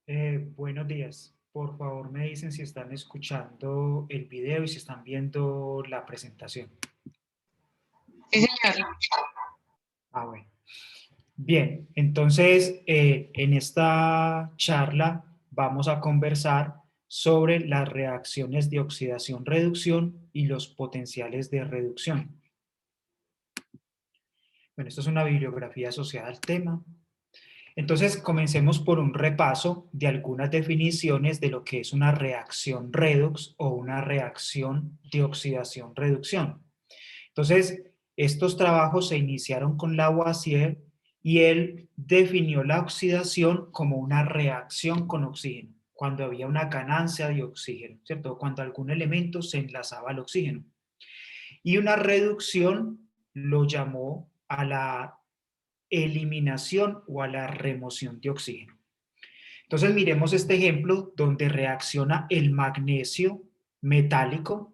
Buenos días. Por favor, me dicen si están escuchando el video y si están viendo la presentación. Sí, señor. Bueno. Bien, entonces en esta charla vamos a conversar sobre las reacciones de oxidación-reducción y los potenciales de reducción. Bueno, esto es una bibliografía asociada al tema. Entonces, comencemos por un repaso de algunas definiciones de lo que es una reacción redox o una reacción de oxidación-reducción. Entonces, estos trabajos se iniciaron con Lavoisier y él definió la oxidación como una reacción con oxígeno, cuando había una ganancia de oxígeno, ¿cierto? Cuando algún elemento se enlazaba al oxígeno. Y una reducción lo llamó a la eliminación o a la remoción de oxígeno. Entonces miremos este ejemplo donde reacciona el magnesio metálico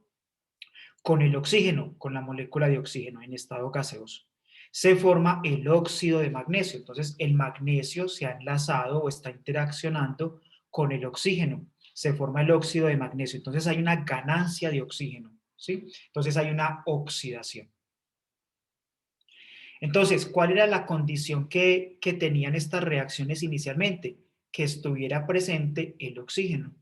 con el oxígeno, con la molécula de oxígeno en estado gaseoso. Se forma el óxido de magnesio. Entonces el magnesio se ha enlazado o está interaccionando con el oxígeno. Se forma el óxido de magnesio. Entonces hay una ganancia de oxígeno, ¿sí? Entonces hay una oxidación. Entonces, ¿cuál era la condición que tenían estas reacciones inicialmente? Que estuviera presente el oxígeno.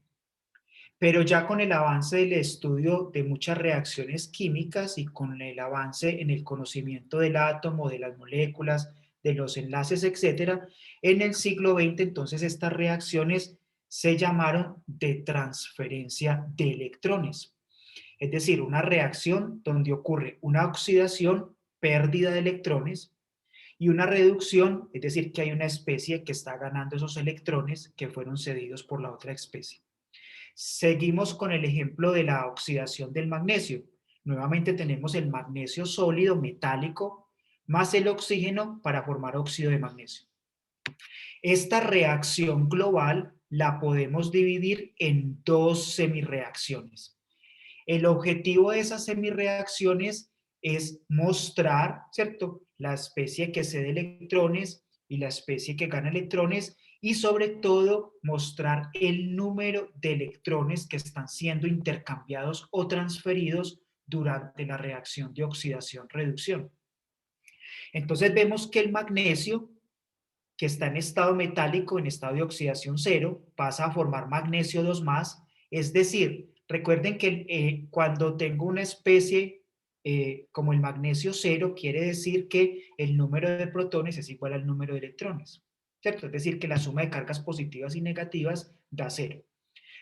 Pero ya con el avance del estudio de muchas reacciones químicas y con el avance en el conocimiento del átomo, de las moléculas, de los enlaces, etcétera, en el siglo XX entonces estas reacciones se llamaron de transferencia de electrones. Es decir, una reacción donde ocurre una oxidación, pérdida de electrones, y una reducción, es decir, que hay una especie que está ganando esos electrones que fueron cedidos por la otra especie. Seguimos con el ejemplo de la oxidación del magnesio. Nuevamente tenemos el magnesio sólido, metálico, más el oxígeno para formar óxido de magnesio. Esta reacción global la podemos dividir en dos semirreacciones. El objetivo de esas semirreacciones es mostrar, ¿cierto?, la especie que cede electrones y la especie que gana electrones y sobre todo mostrar el número de electrones que están siendo intercambiados o transferidos durante la reacción de oxidación-reducción. Entonces vemos que el magnesio, que está en estado metálico, en estado de oxidación cero, pasa a formar magnesio 2 más, es decir, recuerden que cuando tengo una especie como el magnesio cero, quiere decir que el número de protones es igual al número de electrones, ¿cierto? Es decir, que la suma de cargas positivas y negativas da cero.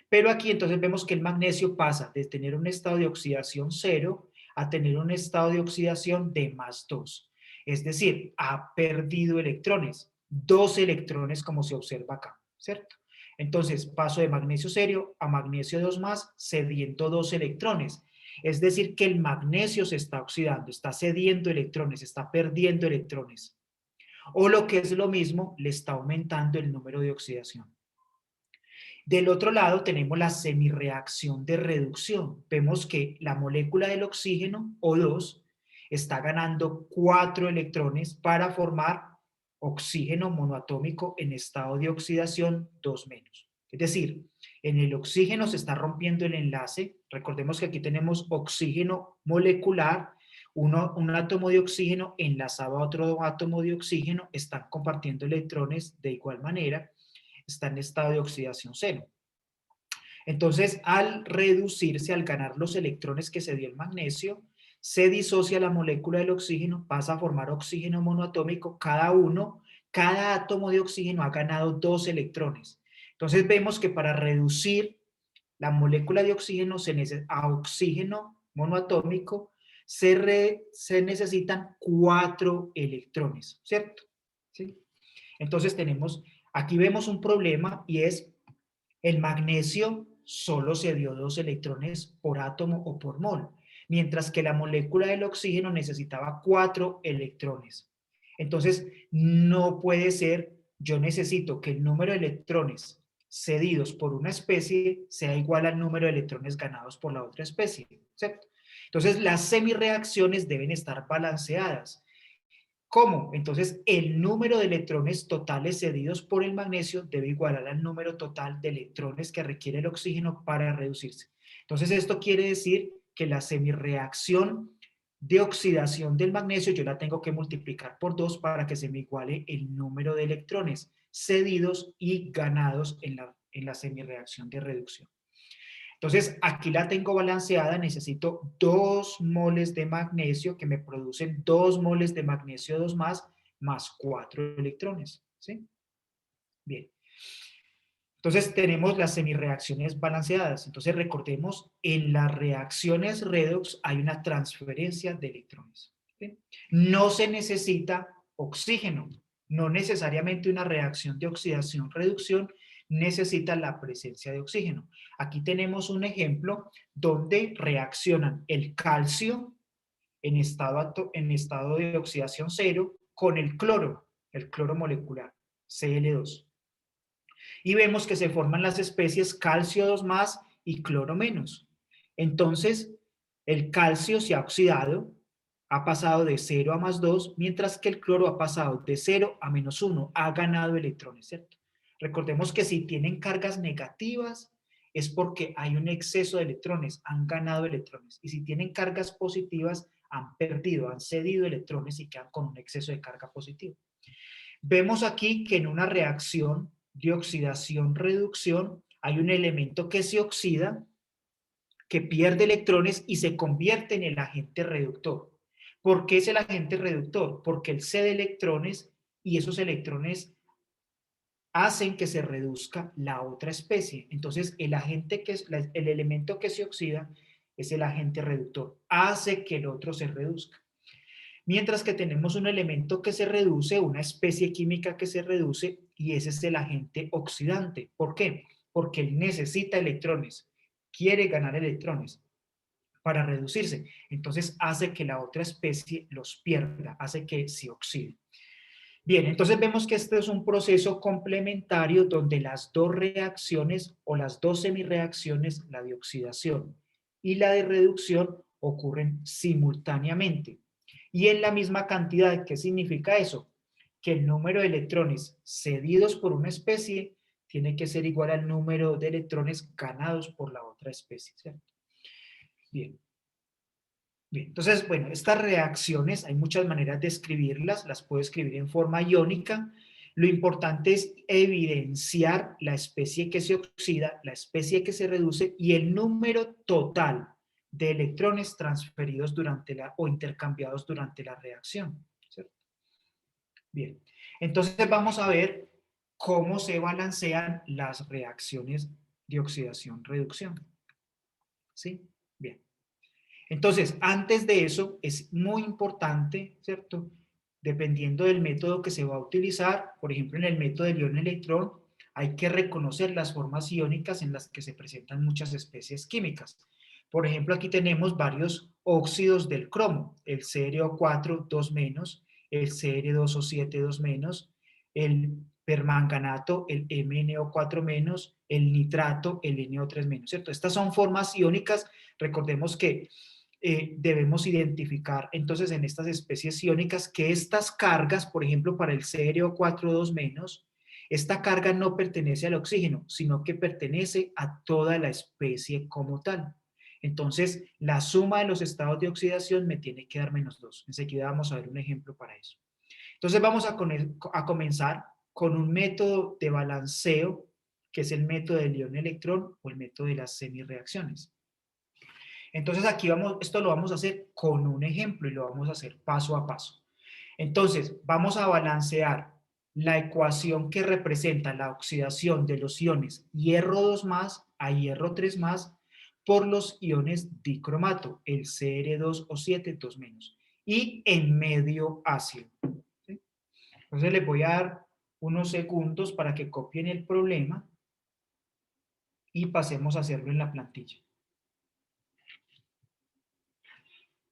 Pero aquí entonces vemos que el magnesio pasa de tener un estado de oxidación cero a tener un estado de oxidación de más 2. Es decir, ha perdido electrones, 2 electrones como se observa acá, ¿cierto? Entonces paso de magnesio cero a magnesio 2 más, cediendo 2 electrones. Es decir, que el magnesio se está oxidando, está cediendo electrones, está perdiendo electrones. O lo que es lo mismo, le está aumentando el número de oxidación. Del otro lado tenemos la semirreacción de reducción. Vemos que la molécula del oxígeno, O2, está ganando 4 electrones para formar oxígeno monoatómico en estado de oxidación 2 menos. Es decir, en el oxígeno se está rompiendo el enlace. Recordemos que aquí tenemos oxígeno molecular, un átomo de oxígeno enlazado a otro átomo de oxígeno, están compartiendo electrones de igual manera, está en estado de oxidación cero. Entonces, al reducirse, al ganar los electrones que se dio el magnesio, se disocia la molécula del oxígeno, pasa a formar oxígeno monoatómico, cada átomo de oxígeno ha ganado 2 electrones. Entonces vemos que para reducir la molécula de oxígeno a oxígeno monoatómico se necesitan 4 electrones, ¿cierto? ¿Sí? Entonces aquí vemos un problema y es el magnesio solo se dio 2 electrones por átomo o por mol, mientras que la molécula del oxígeno necesitaba 4 electrones. Entonces, no puede ser, yo necesito que el número de electrones cedidos por una especie sea igual al número de electrones ganados por la otra especie, ¿cierto? Entonces, las semirreacciones deben estar balanceadas. ¿Cómo? Entonces, el número de electrones totales cedidos por el magnesio debe igualar al número total de electrones que requiere el oxígeno para reducirse. Entonces, esto quiere decir que la semirreacción de oxidación del magnesio yo la tengo que multiplicar por 2 para que se me iguale el número de electrones cedidos y ganados en la semirreacción de reducción. Entonces, aquí la tengo balanceada, necesito 2 moles de magnesio que me producen 2 moles de magnesio 2 más 4 electrones. ¿Sí? Bien. Entonces, tenemos las semirreacciones balanceadas. Entonces, recordemos, en las reacciones redox hay una transferencia de electrones. ¿Sí? No se necesita oxígeno. No necesariamente una reacción de oxidación-reducción necesita la presencia de oxígeno. Aquí tenemos un ejemplo donde reaccionan el calcio en estado de oxidación cero con el cloro molecular, Cl2. Y vemos que se forman las especies calcio 2 más y cloro menos. Entonces, el calcio se ha oxidado, ha pasado de 0 a más 2, mientras que el cloro ha pasado de 0 a menos 1, ha ganado electrones, ¿cierto? Recordemos que si tienen cargas negativas es porque hay un exceso de electrones, han ganado electrones. Y si tienen cargas positivas, han perdido, han cedido electrones y quedan con un exceso de carga positiva. Vemos aquí que en una reacción de oxidación-reducción hay un elemento que se oxida, que pierde electrones y se convierte en el agente reductor. ¿Por qué es el agente reductor? Porque él cede electrones y esos electrones hacen que se reduzca la otra especie. Entonces, el elemento que se oxida es el agente reductor, hace que el otro se reduzca. Mientras que tenemos un elemento que se reduce, una especie química que se reduce, y ese es el agente oxidante. ¿Por qué? Porque él necesita electrones, quiere ganar electrones para reducirse. Entonces hace que la otra especie los pierda, hace que se oxide. Bien, entonces vemos que este es un proceso complementario donde las dos reacciones o las dos semirreacciones, la de oxidación y la de reducción, ocurren simultáneamente y en la misma cantidad. ¿Qué significa eso? Que el número de electrones cedidos por una especie tiene que ser igual al número de electrones ganados por la otra especie, ¿cierto? Bien. Bien, entonces, bueno, estas reacciones, hay muchas maneras de escribirlas, las puedo escribir en forma iónica. Lo importante es evidenciar la especie que se oxida, la especie que se reduce y el número total de electrones transferidos o intercambiados durante la reacción, ¿cierto? Bien, entonces vamos a ver cómo se balancean las reacciones de oxidación-reducción. ¿Sí? Bien. Entonces, antes de eso, es muy importante, ¿cierto? Dependiendo del método que se va a utilizar, por ejemplo, en el método del ion-electrón, hay que reconocer las formas iónicas en las que se presentan muchas especies químicas. Por ejemplo, aquí tenemos varios óxidos del cromo, el CrO4 2-, el Cr2O7 2-, el permanganato, el MnO4-, el nitrato, el NO3-, ¿cierto? Estas son formas iónicas. Recordemos que debemos identificar entonces en estas especies iónicas que estas cargas, por ejemplo, para el CrO4 2-, esta carga no pertenece al oxígeno, sino que pertenece a toda la especie como tal. Entonces, la suma de los estados de oxidación me tiene que dar -2. Enseguida vamos a ver un ejemplo para eso. Entonces, vamos a comenzar con un método de balanceo, que es el método del ion-electrón o el método de las semirreacciones. Entonces aquí esto lo vamos a hacer con un ejemplo y lo vamos a hacer paso a paso. Entonces vamos a balancear la ecuación que representa la oxidación de los iones hierro 2 más a hierro 3 más por los iones dicromato, el Cr2O7 2-, y en medio ácido. ¿Sí? Entonces les voy a dar unos segundos para que copien el problema y pasemos a hacerlo en la plantilla.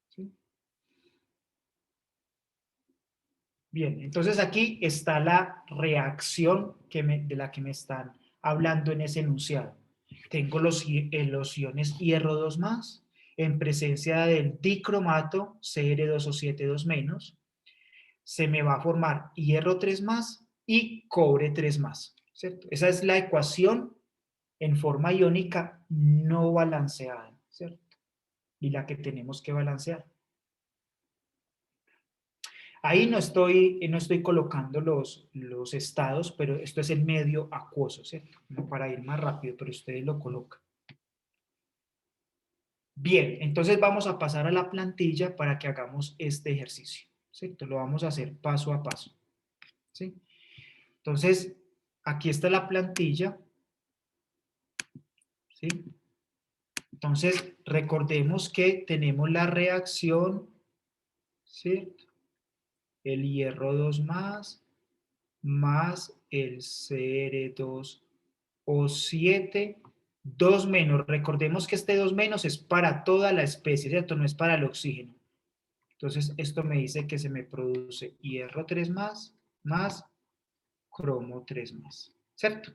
¿Sí? Bien, entonces aquí está la reacción de la que me están hablando en ese enunciado. Tengo los iones hierro 2 más en presencia del dicromato Cr2O7 2-, se me va a formar hierro 3 más y cobre 3 más, ¿cierto? Esa es la ecuación en forma iónica no balanceada, ¿cierto? Y la que tenemos que balancear. Ahí no estoy colocando los estados, pero esto es el medio acuoso, ¿cierto? No, para ir más rápido, pero ustedes lo colocan. Bien, entonces vamos a pasar a la plantilla para que hagamos este ejercicio, ¿cierto? Lo vamos a hacer paso a paso, ¿sí? Entonces, aquí está la plantilla, ¿sí? Entonces, recordemos que tenemos la reacción, ¿cierto? El hierro 2 más el Cr2O7, 2 menos. Recordemos que este 2 menos es para toda la especie, ¿cierto? No es para el oxígeno. Entonces, esto me dice que se me produce hierro 3 más cromo 3 más, ¿cierto?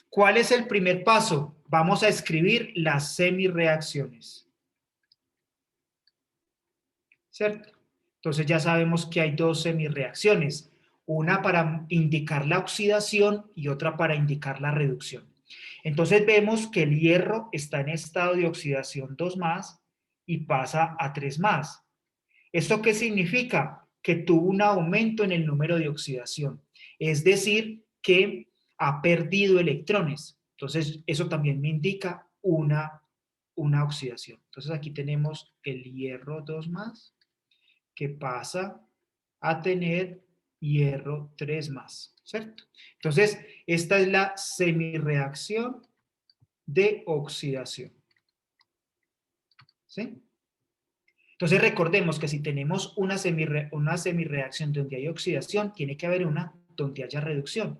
¿Cuál es el primer paso? Vamos a escribir las semirreacciones, ¿cierto? Entonces ya sabemos que hay dos semirreacciones, una para indicar la oxidación y otra para indicar la reducción. Entonces vemos que el hierro está en estado de oxidación 2 más y pasa a 3 más. ¿Esto qué significa? Que tuvo un aumento en el número de oxidación, es decir, que ha perdido electrones. Entonces, eso también me indica una oxidación. Entonces, aquí tenemos el hierro 2 más, que pasa a tener hierro 3 más, ¿cierto? Entonces, esta es la semirreacción de oxidación, ¿sí? Entonces recordemos que si tenemos una semirreacción donde hay oxidación, tiene que haber una donde haya reducción.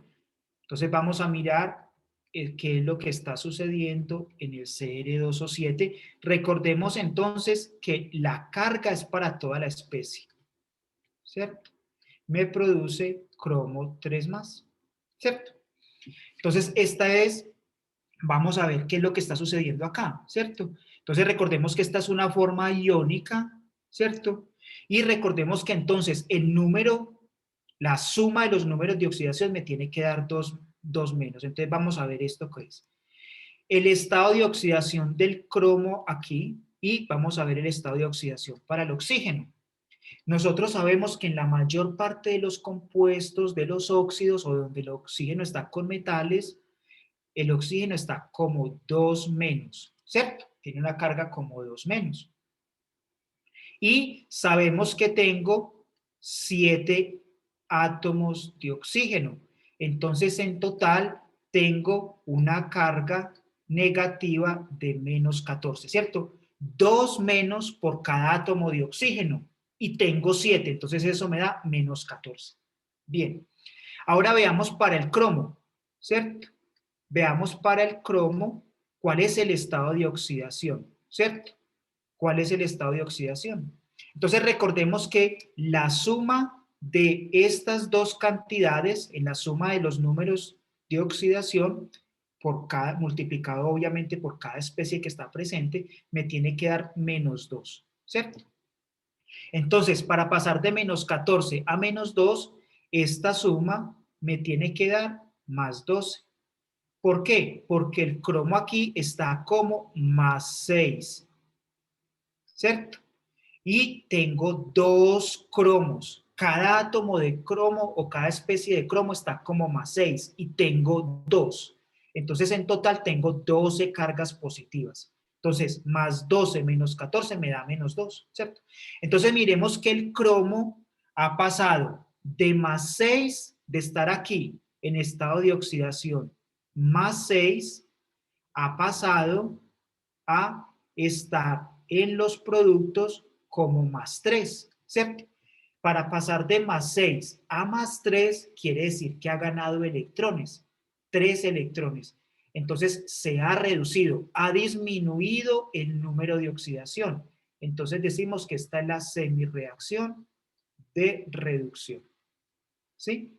Entonces vamos a mirar qué es lo que está sucediendo en el Cr2O7. Recordemos entonces que la carga es para toda la especie, ¿cierto? Me produce cromo 3 más, ¿cierto? Entonces vamos a ver qué es lo que está sucediendo acá, ¿cierto? Entonces recordemos que esta es una forma iónica, ¿cierto? Y recordemos que entonces la suma de los números de oxidación me tiene que dar 2 menos. Entonces vamos a ver esto que es. El estado de oxidación del cromo aquí y vamos a ver el estado de oxidación para el oxígeno. Nosotros sabemos que en la mayor parte de los compuestos de los óxidos o donde el oxígeno está con metales, el oxígeno está como 2 menos, ¿cierto? Tiene una carga como 2 menos. Y sabemos que tengo 7 átomos de oxígeno. Entonces, en total, tengo una carga negativa de menos 14, ¿cierto? 2 menos por cada átomo de oxígeno. Y tengo 7, entonces eso me da menos 14. Bien, ahora veamos para el cromo, ¿cierto? Veamos para el cromo cuál es el estado de oxidación, ¿cierto? ¿Cuál es el estado de oxidación? Entonces recordemos que la suma de estas dos cantidades, en la suma de los números de oxidación, multiplicado obviamente por cada especie que está presente, me tiene que dar menos 2, ¿cierto? Entonces, para pasar de menos 14 a menos 2, esta suma me tiene que dar más 12. ¿Por qué? Porque el cromo aquí está como más 6, ¿cierto? Y tengo 2 cromos. Cada átomo de cromo o cada especie de cromo está como más 6 y tengo 2. Entonces, en total tengo 12 cargas positivas. Entonces, más 12 menos 14 me da menos 2, ¿cierto? Entonces, miremos que el cromo ha pasado de más 6, de estar aquí en estado de oxidación, más 6, ha pasado a estar en los productos como más 3, ¿cierto? Para pasar de más 6 a más 3 quiere decir que ha ganado electrones, 3 electrones. Entonces se ha reducido, ha disminuido el número de oxidación. Entonces decimos que esta es la semirreacción de reducción. ¿Sí?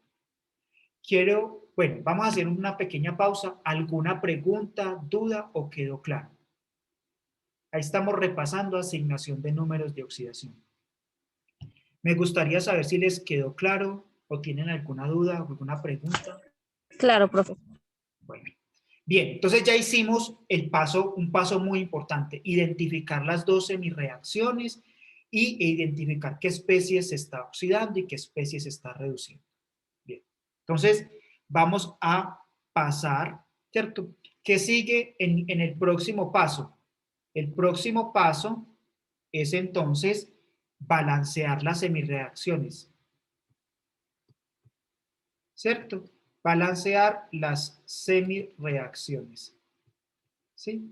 Bueno, vamos a hacer una pequeña pausa. ¿Alguna pregunta, duda o quedó claro? Ahí estamos repasando asignación de números de oxidación. Me gustaría saber si les quedó claro o tienen alguna duda o alguna pregunta. Claro, profe. Bueno, bien, entonces ya hicimos un paso muy importante, identificar las dos semireacciones e identificar qué especie se está oxidando y qué especie se está reduciendo. Bien, entonces vamos a pasar, ¿cierto? ¿Qué sigue en el próximo paso? El próximo paso es entonces balancear las semireacciones, ¿cierto? Balancear las semireacciones, ¿sí?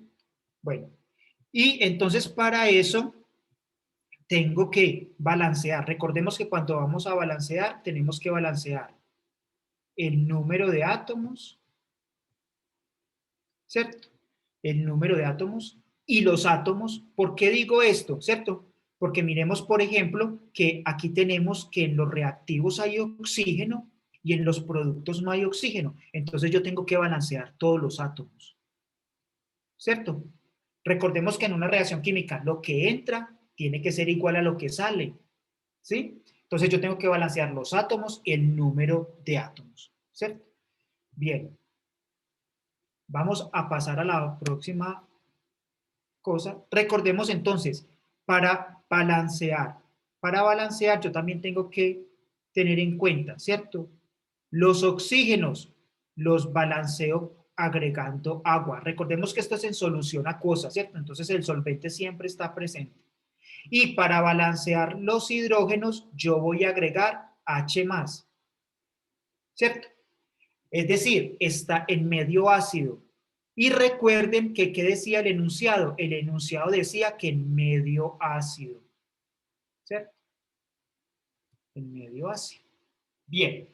Bueno, y entonces para eso tengo que balancear. Recordemos que cuando vamos a balancear, tenemos que balancear el número de átomos, ¿cierto? El número de átomos y los átomos. ¿Por qué digo esto? ¿Cierto? Porque miremos, por ejemplo, que aquí tenemos que en los reactivos hay oxígeno y en los productos no hay oxígeno. Entonces yo tengo que balancear todos los átomos, ¿cierto? Recordemos que en una reacción química lo que entra tiene que ser igual a lo que sale, ¿sí? Entonces yo tengo que balancear los átomos y el número de átomos, ¿cierto? Bien, vamos a pasar a la próxima cosa. Recordemos entonces, para balancear yo también tengo que tener en cuenta, ¿cierto? Los oxígenos los balanceo agregando agua. Recordemos que esto es en solución acuosa, ¿cierto? Entonces el solvente siempre está presente. Y para balancear los hidrógenos yo voy a agregar H+, ¿cierto? Es decir, está en medio ácido. Y recuerden que, ¿qué decía el enunciado? El enunciado decía que en medio ácido, ¿cierto? En medio ácido. Bien.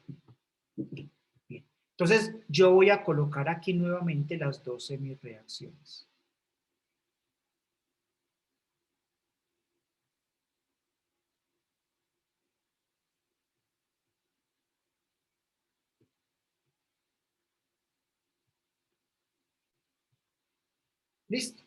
Bien. Entonces, yo voy a colocar aquí nuevamente las dos semireacciones. ¿Listo?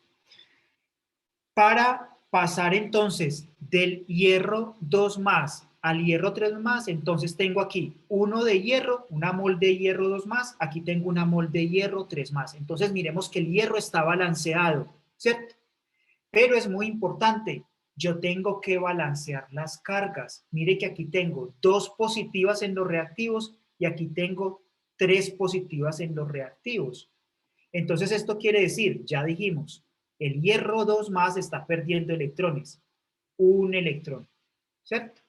Para pasar entonces del hierro 2 más al hierro 3 más, entonces tengo aquí uno de hierro, una mol de hierro 2 más, aquí tengo una mol de hierro 3 más. Entonces miremos que el hierro está balanceado, ¿cierto? Pero es muy importante, yo tengo que balancear las cargas. Mire que aquí tengo 2 positivas en los reactivos y aquí tengo 3 positivas en los reactivos. Entonces esto quiere decir, ya dijimos, el hierro 2 más está perdiendo electrones, un electrón, ¿cierto?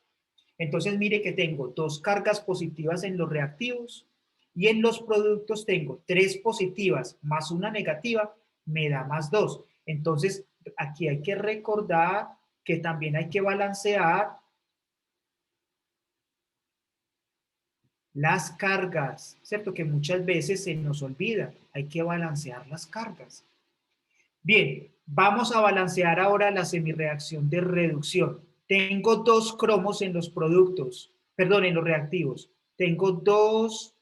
Entonces mire que tengo 2 cargas positivas en los reactivos y en los productos tengo 3 positivas más una negativa, me da más 2. Entonces aquí hay que recordar que también hay que balancear las cargas, ¿cierto? Que muchas veces se nos olvida, hay que balancear las cargas. Bien, vamos a balancear ahora la semireacción de reducción. Tengo 2 cromos en los productos, perdón, en los reactivos. Tengo 2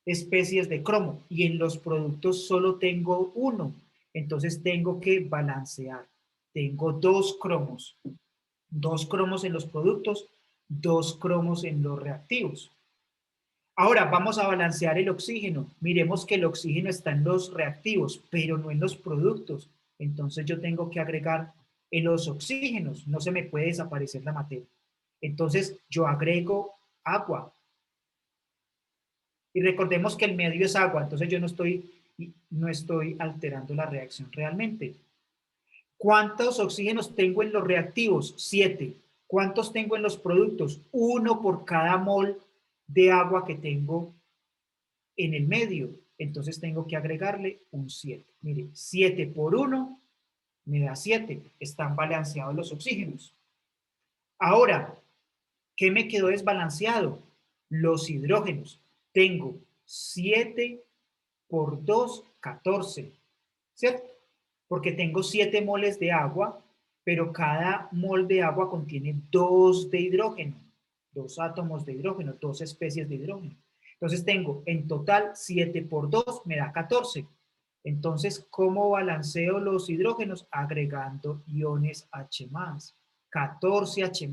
especies de cromo y en los productos solo tengo uno. Entonces tengo que balancear. Tengo 2 cromos. 2 cromos en los productos, 2 cromos en los reactivos. Ahora vamos a balancear el oxígeno. Miremos que el oxígeno está en los reactivos, pero no en los productos. Entonces yo tengo que agregar en los oxígenos. No se me puede desaparecer la materia. Entonces yo agrego agua. Y recordemos que el medio es agua, entonces yo no estoy alterando la reacción realmente. ¿Cuántos oxígenos tengo en los reactivos? 7. ¿Cuántos tengo en los productos? 1 por cada mol de agua que tengo en el medio. Entonces tengo que agregarle un 7. Mire, 7 por 1 me da 7. Están balanceados los oxígenos. Ahora, ¿qué me quedó desbalanceado? Los hidrógenos. Tengo 7 por 2, 14. ¿Cierto? Porque tengo 7 moles de agua, pero cada mol de agua contiene 2 de hidrógeno, 2 átomos de hidrógeno, 2 especies de hidrógeno. Entonces tengo en total 7 por 2 me da 14. Entonces, ¿cómo balanceo los hidrógenos? Agregando iones H+, 14 H+.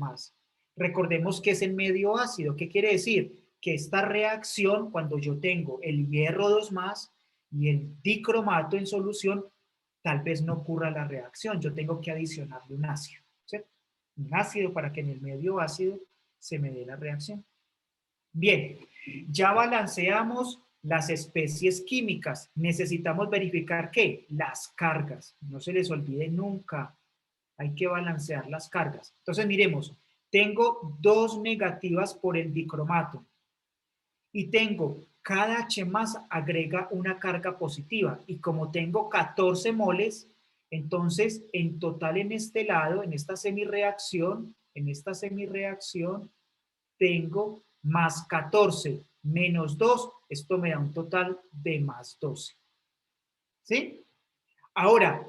Recordemos que es el medio ácido. ¿Qué quiere decir? Que esta reacción, cuando yo tengo el hierro 2 más y el dicromato en solución, tal vez no ocurra la reacción. Yo tengo que adicionarle un ácido, ¿cierto? Un ácido para que en el medio ácido se me dé la reacción. Bien, ya balanceamos las especies químicas. Necesitamos verificar ¿qué? Las cargas. No se les olvide nunca. Hay que balancear las cargas. Entonces, miremos. Tengo 2 negativas por el dicromato. Y tengo, cada H más agrega una carga positiva. Y como tengo 14 moles, entonces en total en este lado, en esta semirreacción, tengo más 14 menos 2, esto me da un total de más 12. ¿Sí? Ahora,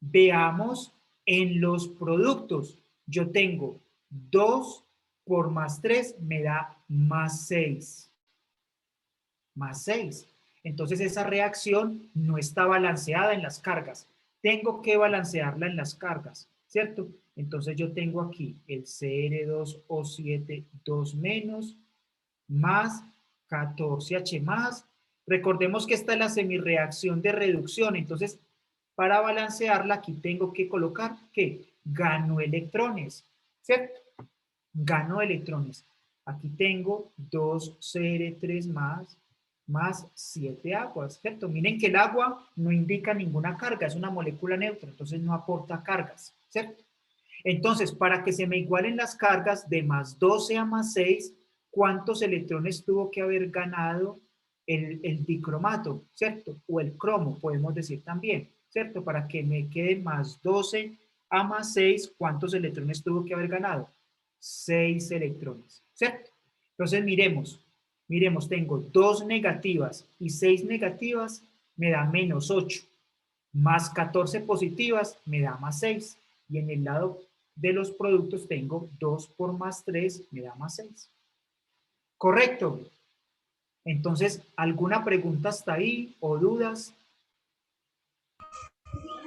veamos en los productos. Yo tengo 2 por más 3 me da más 6. Más 6. Entonces esa reacción no está balanceada en las cargas. Tengo que balancearla en las cargas, ¿cierto? Entonces yo tengo aquí el Cr2O7 2 menos más 14H más. Recordemos que esta es la semirreacción de reducción, entonces para balancearla aquí tengo que colocar que gano electrones, ¿cierto? Gano electrones. Aquí tengo 2Cr3 más 7 aguas, ¿cierto? Miren que el agua no indica ninguna carga, es una molécula neutra, entonces no aporta cargas, ¿cierto? Entonces, para que se me igualen las cargas de más 12 a más 6, ¿cuántos electrones tuvo que haber ganado el dicromato, ¿cierto? O el cromo, podemos decir también, ¿cierto? Para que me quede más 12 a más 6, ¿cuántos electrones tuvo que haber ganado? 6 electrones, ¿cierto? Entonces, miremos, tengo 2 negativas y 6 negativas, me da menos 8, más 14 positivas, me da más 6, y en el lado de los productos tengo 2 por más 3, me da más 6. ¿Correcto? Entonces, ¿alguna pregunta hasta ahí o dudas?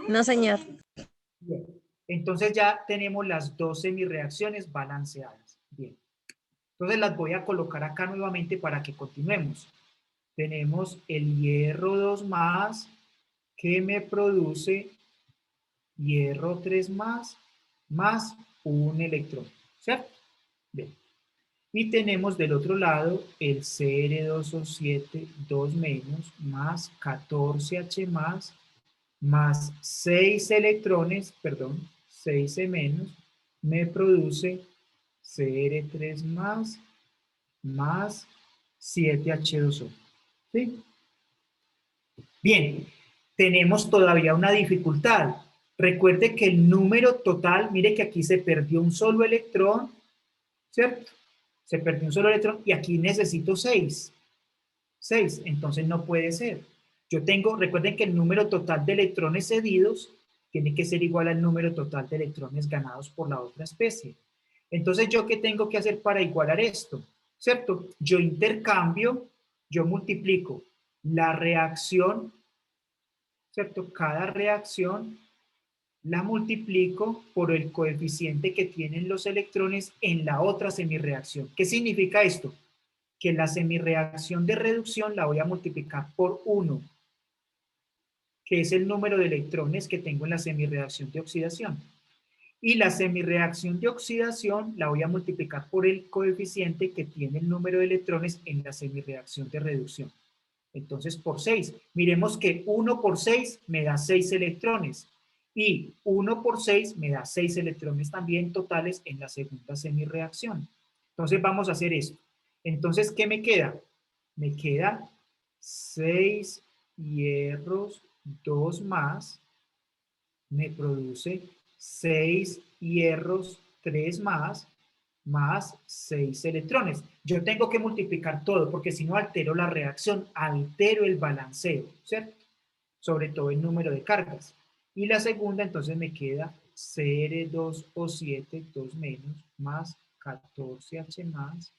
No, señor. Bien. Entonces ya tenemos las 2 semirreacciones balanceadas. Bien. Entonces las voy a colocar acá nuevamente para que continuemos. Tenemos el hierro 2 más que me produce hierro 3 más un electrón, ¿cierto? Bien. Y tenemos del otro lado el Cr2O7 2 menos más 14H más 6 electrones, perdón, 6E menos, me produce Cr3 más 7H2O. ¿Sí? Bien, tenemos todavía una dificultad. Recuerde que el número total, mire que aquí se perdió un solo electrón, ¿cierto? Se perdió un solo electrón y aquí necesito 6. 6, entonces no puede ser. Yo tengo, recuerden que el número total de electrones cedidos tiene que ser igual al número total de electrones ganados por la otra especie. Entonces, ¿yo qué tengo que hacer para igualar esto? ¿Cierto? Yo intercambio, yo multiplico la reacción, ¿cierto? Cada reacción la multiplico por el coeficiente que tienen los electrones en la otra semirreacción. ¿Qué significa esto? Que la semirreacción de reducción la voy a multiplicar por 1, que es el número de electrones que tengo en la semirreacción de oxidación. Y la semirreacción de oxidación la voy a multiplicar por el coeficiente que tiene el número de electrones en la semirreacción de reducción. Entonces, por 6. Miremos que 1 por 6 me da 6 electrones. Y 1 por 6 me da 6 electrones también totales en la segunda semirreacción. Entonces, vamos a hacer esto. Entonces, ¿qué me queda? Me queda 6 hierros 2 más, me produce 6 hierros 3 más 6 electrones. Yo tengo que multiplicar todo, porque si no altero la reacción, altero el balanceo, ¿cierto? Sobre todo el número de cargas. Y la segunda, entonces me queda Cr2O7 2 menos más 14H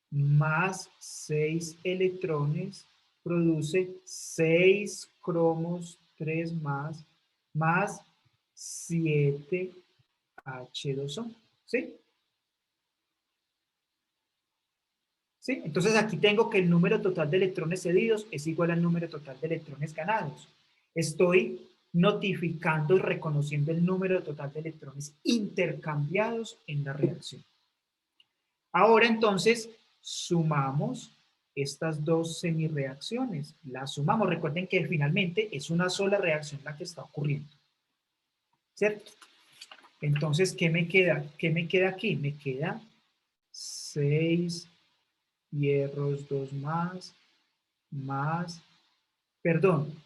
más 6 electrones, produce 6 cromos 3 más 7H2O, ¿sí? ¿Sí? Entonces aquí tengo que el número total de electrones cedidos es igual al número total de electrones ganados. Estoy notificando y reconociendo el número total de electrones intercambiados en la reacción. Ahora entonces sumamos estas dos semireacciones. Las sumamos. Recuerden que finalmente es una sola reacción la que está ocurriendo. ¿Cierto? Entonces, ¿qué me queda? ¿Qué me queda aquí? Me queda 6 hierros 2 más, perdón,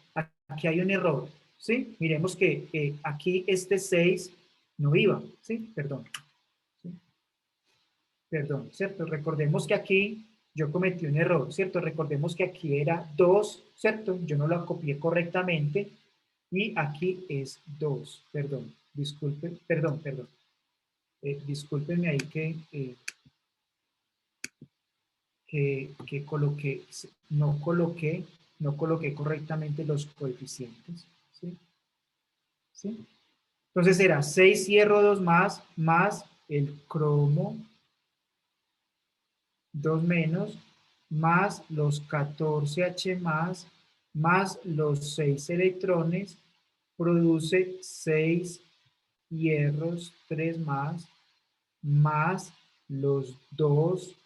aquí hay un error, ¿sí? Miremos que aquí este 6 no iba, ¿sí? Perdón, ¿sí? Perdón, ¿cierto? Recordemos que aquí yo cometí un error, ¿cierto? Recordemos que aquí era 2, ¿cierto? Yo no lo copié correctamente y aquí es 2, perdón, disculpen, perdón. Discúlpenme ahí que coloqué, no coloqué correctamente los coeficientes, ¿sí? ¿Sí? Entonces era 6 hierro 2 más el cromo 2 menos, más los 14H más los 6 electrones, produce 6 hierros 3 más los 2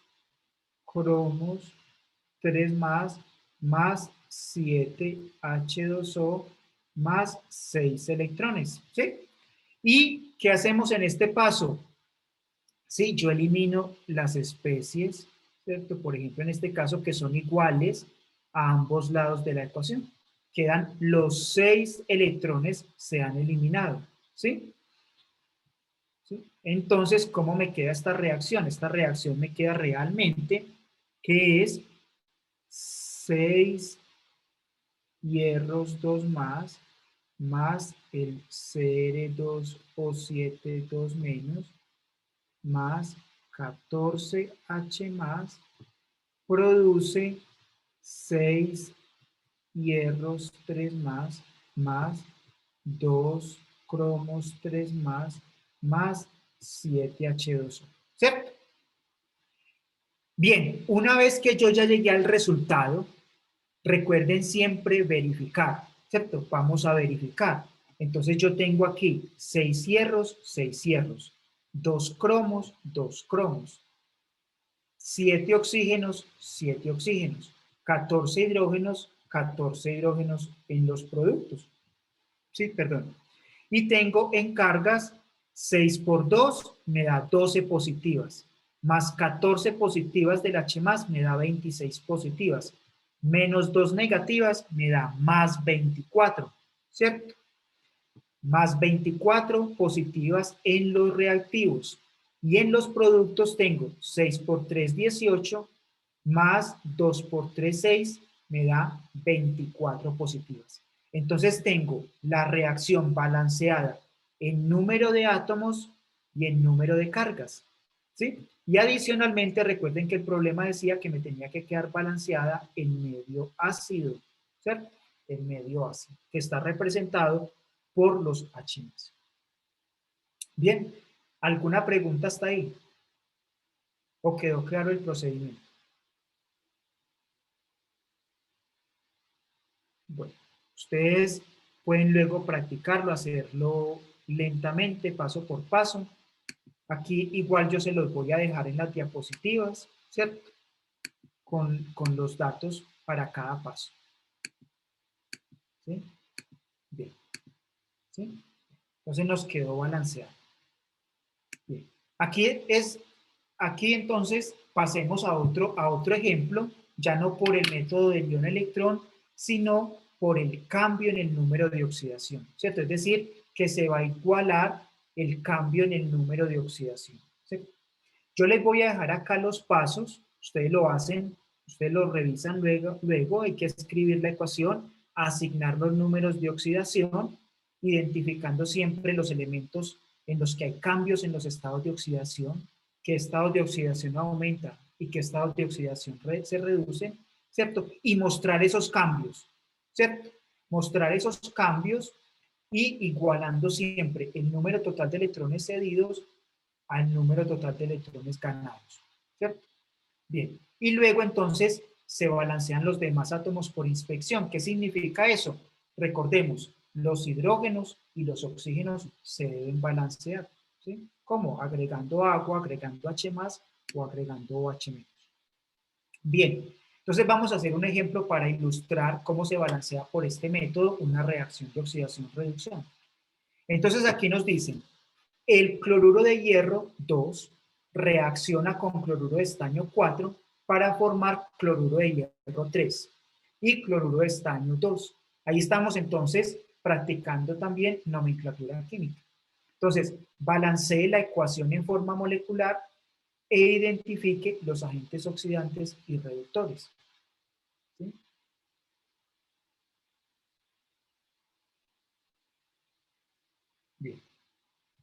cromos 3 más 7H2O más 6 electrones, ¿sí? ¿Y qué hacemos en este paso? Sí, yo elimino las especies, ¿cierto? Por ejemplo, en este caso, que son iguales a ambos lados de la ecuación. Quedan los 6 electrones, se han eliminado, ¿sí? ¿Sí? Entonces, ¿cómo me queda esta reacción? Esta reacción me queda realmente que es 6 hierros 2 más el Cr2O7 2 menos, más 14H produce 6 hierros 3 más 2 cromos 3 más 7H2O. ¿Cierto? Bien, una vez que yo ya llegué al resultado, recuerden siempre verificar, ¿cierto? Vamos a verificar. Entonces yo tengo aquí 6 hierros, 2 cromos, 2 cromos, 7 oxígenos, 7 oxígenos, 14 hidrógenos en los productos. Sí, perdón. Y tengo en cargas 6 por 2 me da 12 positivas, más 14 positivas del H me da 26 positivas, menos 2 negativas me da más 24, ¿cierto? Más 24 positivas en los reactivos. Y en los productos tengo 6 por 3, 18, más 2 por 3, 6, me da 24 positivas. Entonces tengo la reacción balanceada en número de átomos y en número de cargas, ¿sí? Y adicionalmente recuerden que el problema decía que me tenía que quedar balanceada en medio ácido, ¿cierto? En medio ácido, que está representado por los H+. Bien, ¿alguna pregunta hasta ahí? ¿O quedó claro el procedimiento? Bueno, ustedes pueden luego practicarlo, hacerlo lentamente, paso por paso. Aquí igual yo se los voy a dejar en las diapositivas, ¿cierto? Con los datos para cada paso. ¿Sí? Bien. ¿Sí? Entonces nos quedó balanceado. Bien. Aquí entonces pasemos a otro ejemplo, ya no por el método del ion-electrón, sino por el cambio en el número de oxidación, ¿cierto? Es decir, que se va a igualar el cambio en el número de oxidación, ¿cierto? Yo les voy a dejar acá los pasos, ustedes lo hacen, ustedes lo revisan luego hay que escribir la ecuación, asignar los números de oxidación, identificando siempre los elementos en los que hay cambios en los estados de oxidación, qué estados de oxidación aumenta y qué estados de oxidación se reducen, ¿cierto? Y mostrar esos cambios, ¿cierto? Mostrar esos cambios y igualando siempre el número total de electrones cedidos al número total de electrones ganados, ¿cierto? Bien, Y luego entonces se balancean los demás átomos por inspección. ¿Qué significa eso? Recordemos, los hidrógenos y los oxígenos se deben balancear. ¿Sí? ¿Cómo? Agregando agua, agregando H+, o agregando OH-. Bien, entonces vamos a hacer un ejemplo para ilustrar cómo se balancea por este método una reacción de oxidación-reducción. Entonces aquí nos dicen, el cloruro de hierro 2 reacciona con cloruro de estaño 4 para formar cloruro de hierro 3 y cloruro de estaño 2. Ahí estamos entonces practicando también nomenclatura química. Entonces, balancee la ecuación en forma molecular e identifique los agentes oxidantes y reductores. ¿Sí? Bien.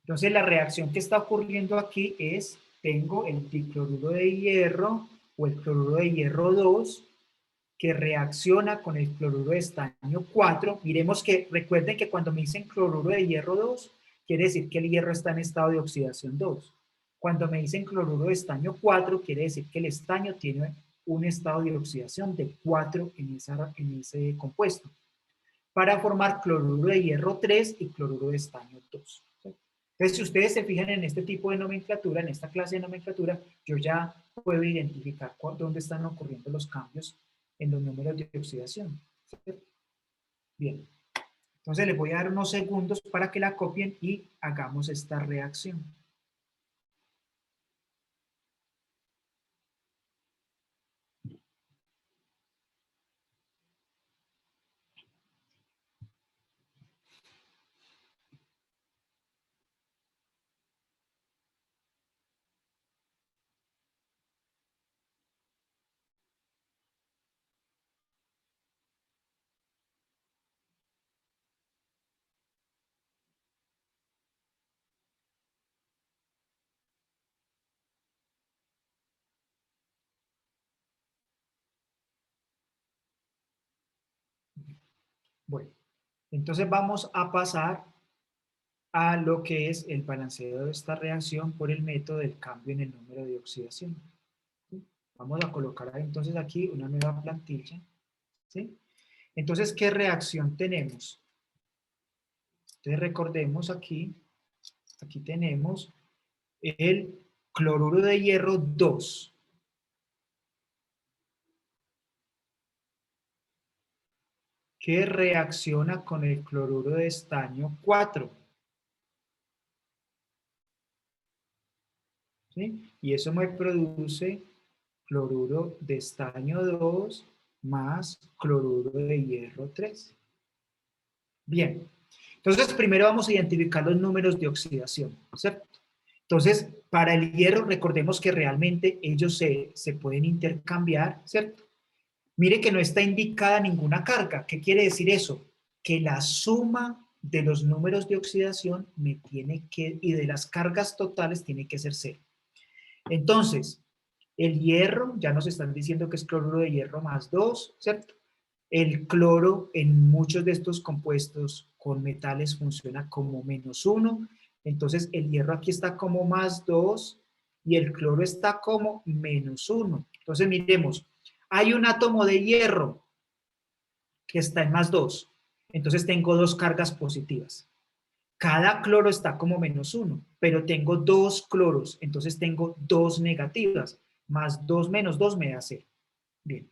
Entonces, la reacción que está ocurriendo aquí es, tengo el dicloruro de hierro o el cloruro de hierro 2 que reacciona con el cloruro de estaño 4. Miremos que, recuerden que cuando me dicen cloruro de hierro 2, quiere decir que el hierro está en estado de oxidación 2. Cuando me dicen cloruro de estaño 4, quiere decir que el estaño tiene un estado de oxidación de 4 en ese compuesto, para formar cloruro de hierro 3 y cloruro de estaño 2. Entonces, si ustedes se fijan en este tipo de nomenclatura, en esta clase de nomenclatura, yo ya puedo identificar dónde están ocurriendo los cambios en los números de oxidación. ¿Cierto? Bien, entonces les voy a dar unos segundos para que la copien y hagamos esta reacción. Bueno, entonces vamos a pasar a lo que es el balanceo de esta reacción por el método del cambio en el número de oxidación. ¿Sí? Vamos a colocar entonces aquí una nueva plantilla. ¿Sí? Entonces, ¿qué reacción tenemos? Entonces, recordemos aquí tenemos el cloruro de hierro 2, que reacciona con el cloruro de estaño 4. ¿Sí? Y eso me produce cloruro de estaño 2 más cloruro de hierro 3. Bien, entonces primero vamos a identificar los números de oxidación, ¿cierto? Entonces, para el hierro, recordemos que realmente ellos se pueden intercambiar, ¿cierto? Mire que no está indicada ninguna carga. ¿Qué quiere decir eso? Que la suma de los números de oxidación y de las cargas totales tiene que ser cero. Entonces, el hierro, ya nos están diciendo que es cloruro de hierro más 2, ¿cierto? El cloro en muchos de estos compuestos con metales funciona como -1, entonces el hierro aquí está como +2 y el cloro está como -1. Entonces miremos, hay un átomo de hierro que está en +2, entonces tengo dos cargas positivas. Cada cloro está como -1, pero tengo dos cloros, entonces tengo dos negativas. +2 menos 2 me da 0. Bien.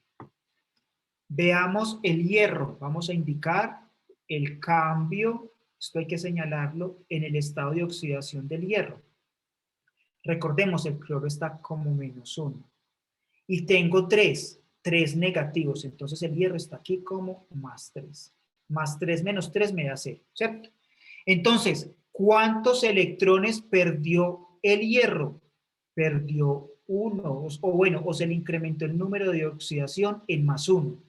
Veamos el hierro. Vamos a indicar el cambio, esto hay que señalarlo, en el estado de oxidación del hierro. Recordemos, el cloro está como -1. Y tengo tres negativos, entonces el hierro está aquí como +3. +3 menos 3 me da 0, ¿cierto? Entonces, ¿cuántos electrones perdió el hierro? Perdió 1, o bueno, o se le incrementó el número de oxidación en +1.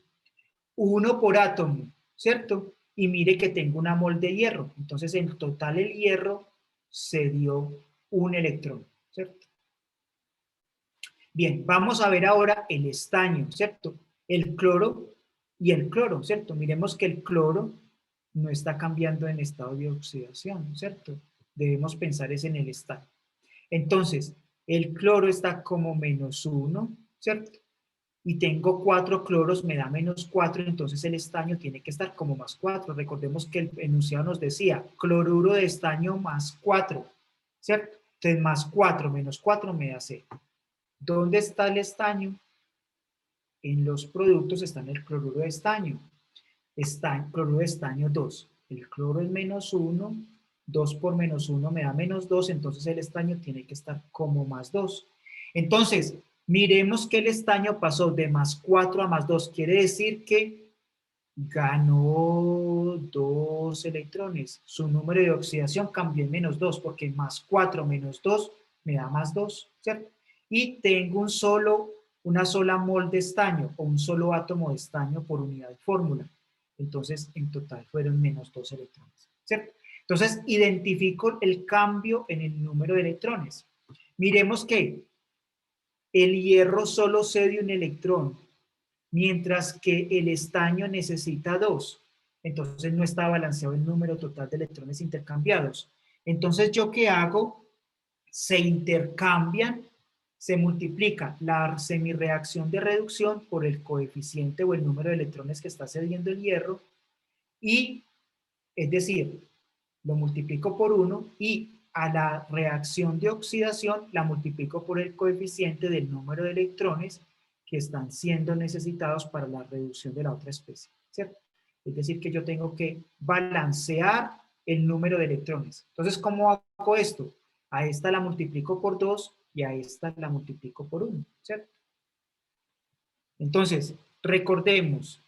1 por átomo, ¿cierto? Y mire que tengo una mol de hierro. Entonces, en total el hierro se dio un electrón, ¿cierto? Bien, vamos a ver ahora el estaño, ¿cierto? El cloro y el cloro, ¿cierto? Miremos que el cloro no está cambiando en estado de oxidación, ¿cierto? Debemos pensar es en el estaño. Entonces, el cloro está como -1, ¿cierto? y tengo 4 cloros, me da -4, entonces el estaño tiene que estar como +4. Recordemos que el enunciado nos decía cloruro de estaño +4, ¿cierto? Entonces +4 menos 4 me da 0. ¿Dónde está el estaño? En los productos está en el cloruro de estaño. Está en cloruro de estaño 2. El cloro es -1, 2 por -1 me da -2, entonces el estaño tiene que estar como +2. Entonces, miremos que el estaño pasó de +4 a +2. Quiere decir que ganó 2 electrones. Su número de oxidación cambió en -2, porque +4 menos 2 me da +2, ¿cierto? Y tengo una sola mol de estaño o un solo átomo de estaño por unidad de fórmula. Entonces, en total fueron -2 electrones, ¿cierto? Entonces, identifico el cambio en el número de electrones. Miremos que el hierro solo cede un electrón, mientras que el estaño necesita 2. Entonces, no está balanceado el número total de electrones intercambiados. Entonces, ¿yo qué hago? Se intercambian, se multiplica la semirreacción de reducción por el coeficiente o el número de electrones que está cediendo el hierro y, es decir, lo multiplico por 1 y a la reacción de oxidación la multiplico por el coeficiente del número de electrones que están siendo necesitados para la reducción de la otra especie, ¿cierto? Es decir, que yo tengo que balancear el número de electrones. Entonces, ¿cómo hago esto? A esta la multiplico por 2 y a esta la multiplico por 1, ¿cierto? Entonces, recordemos,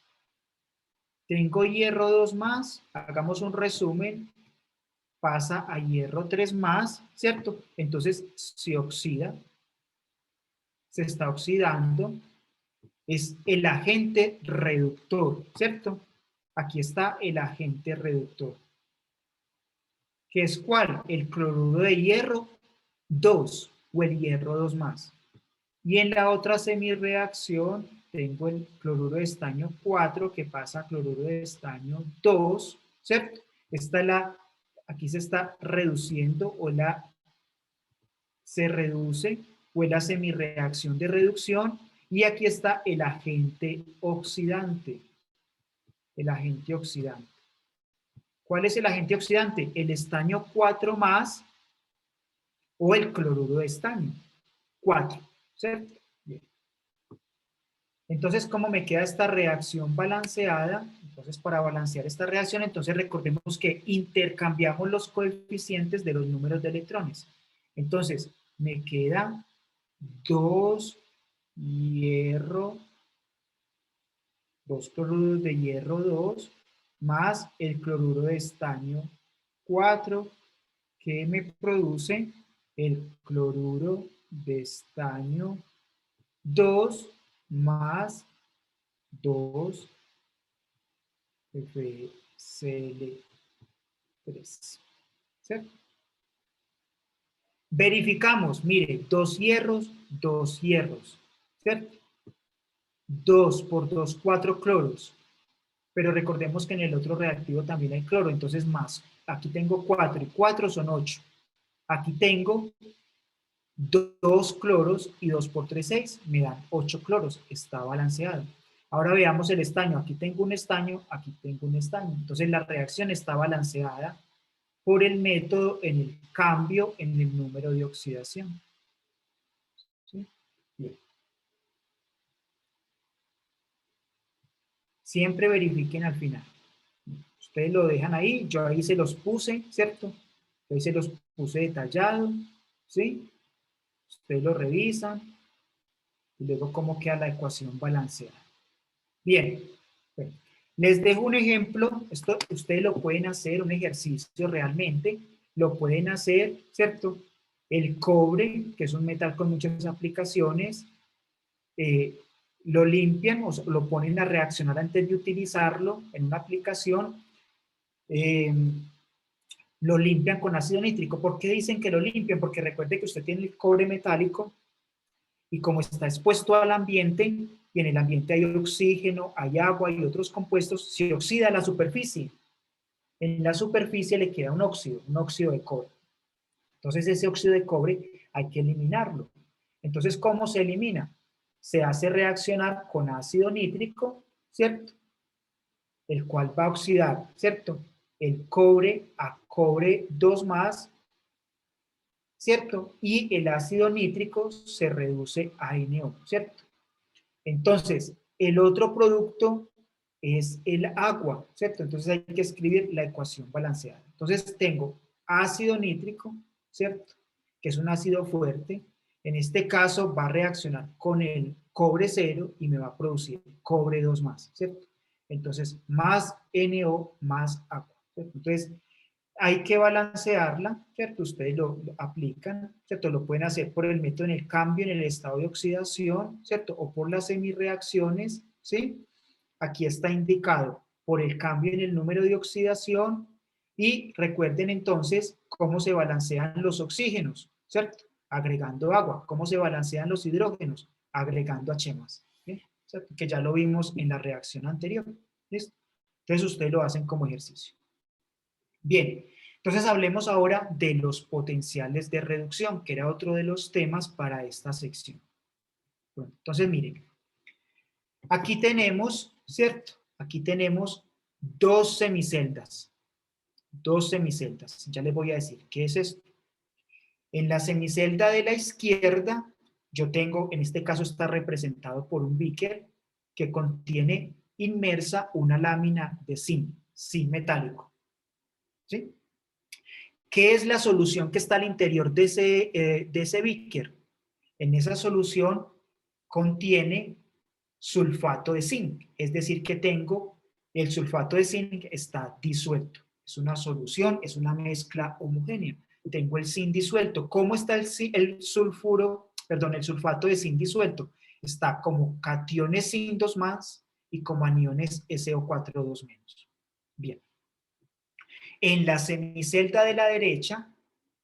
tengo hierro 2 más, hagamos un resumen, pasa a hierro 3 más, ¿cierto? Entonces se oxida, se está oxidando, es el agente reductor, ¿cierto? Aquí está el agente reductor. ¿Qué es cuál? El cloruro de hierro 2 o el hierro 2 más. Y en la otra semirreacción tengo el cloruro de estaño 4 que pasa a cloruro de estaño 2, ¿cierto? Aquí se está reduciendo se reduce o es la semirreacción de reducción y aquí está el agente oxidante. El agente oxidante. ¿Cuál es el agente oxidante? El estaño 4 más o el cloruro de estaño 4, ¿cierto? Bien. Entonces, ¿cómo me queda esta reacción balanceada? Entonces, para balancear esta reacción, entonces recordemos que intercambiamos los coeficientes de los números de electrones. Entonces, me queda 2 hierro, 2 cloruros de hierro 2, más el cloruro de estaño 4, que me produce el cloruro de estaño 2 más 2 FCl3. ¿Cierto? Verificamos, mire, 2 hierros, 2 hierros, ¿cierto? 2 por 2, 4 cloros. Pero recordemos que en el otro reactivo también hay cloro, entonces más. Aquí tengo 4 y 4 son 8. Aquí tengo 2 cloros y 2 por 3, 6. Me dan 8 cloros. Está balanceado. Ahora veamos el estaño. Aquí tengo un estaño, aquí tengo un estaño. Entonces la reacción está balanceada por el método en el cambio en el número de oxidación. ¿Sí? Bien. Siempre verifiquen al final. Ustedes lo dejan ahí, yo ahí se los puse, ¿cierto? Ahí se los puse detallado, ¿sí? Ustedes lo revisan y luego cómo queda la ecuación balanceada. Bien, bueno, les dejo un ejemplo, esto ustedes lo pueden hacer, un ejercicio realmente, lo pueden hacer, ¿cierto? El cobre, que es un metal con muchas aplicaciones, lo limpian o lo ponen a reaccionar antes de utilizarlo en una aplicación, lo limpian con ácido nítrico. ¿Por qué dicen que lo limpian? Porque recuerde que usted tiene el cobre metálico y como está expuesto al ambiente, y en el ambiente hay oxígeno, hay agua y otros compuestos, se oxida la superficie. En la superficie le queda un óxido de cobre. Entonces ese óxido de cobre hay que eliminarlo. Entonces, ¿cómo se elimina? se hace reaccionar con ácido nítrico, ¿cierto? El cual va a oxidar, ¿cierto? El cobre a cobre 2 más, ¿cierto? Y el ácido nítrico se reduce a NO, ¿cierto? Entonces, el otro producto es el agua, ¿cierto? Entonces hay que escribir la ecuación balanceada. Entonces tengo ácido nítrico, ¿cierto? Que es un ácido fuerte. En este caso va a reaccionar con el cobre 0 y me va a producir cobre 2 más, ¿cierto? Entonces, más NO más agua, ¿cierto? Entonces, hay que balancearla, ¿cierto? Ustedes lo aplican, ¿cierto? Lo pueden hacer por el método en el cambio en el estado de oxidación, ¿cierto? O por las semirreacciones, ¿sí? Aquí está indicado por el cambio en el número de oxidación y recuerden entonces cómo se balancean los oxígenos, ¿cierto? Agregando agua. ¿Cómo se balancean los hidrógenos? Agregando H+, ¿sí? ¿Cierto? Que ya lo vimos en la reacción anterior, ¿listo? Entonces ustedes lo hacen como ejercicio. Bien, entonces hablemos ahora de los potenciales de reducción, que era otro de los temas para esta sección. Bueno, entonces miren, aquí tenemos, ¿cierto? Aquí tenemos dos semiceldas. Dos semiceldas. Ya les voy a decir qué es esto. En la semicelda de la izquierda, yo tengo, en este caso está representado por un beaker que contiene inmersa una lámina de zinc metálico. ¿Sí? ¿Qué es la solución que está al interior de ese beaker? En esa solución contiene sulfato de zinc, es decir, que tengo el sulfato de zinc está disuelto. Es una solución, es una mezcla homogénea. Tengo el zinc disuelto. ¿Cómo está el sulfato de zinc disuelto? Está como cationes zinc 2 más y como aniones SO4 2 menos. Bien. En la semicelda de la derecha,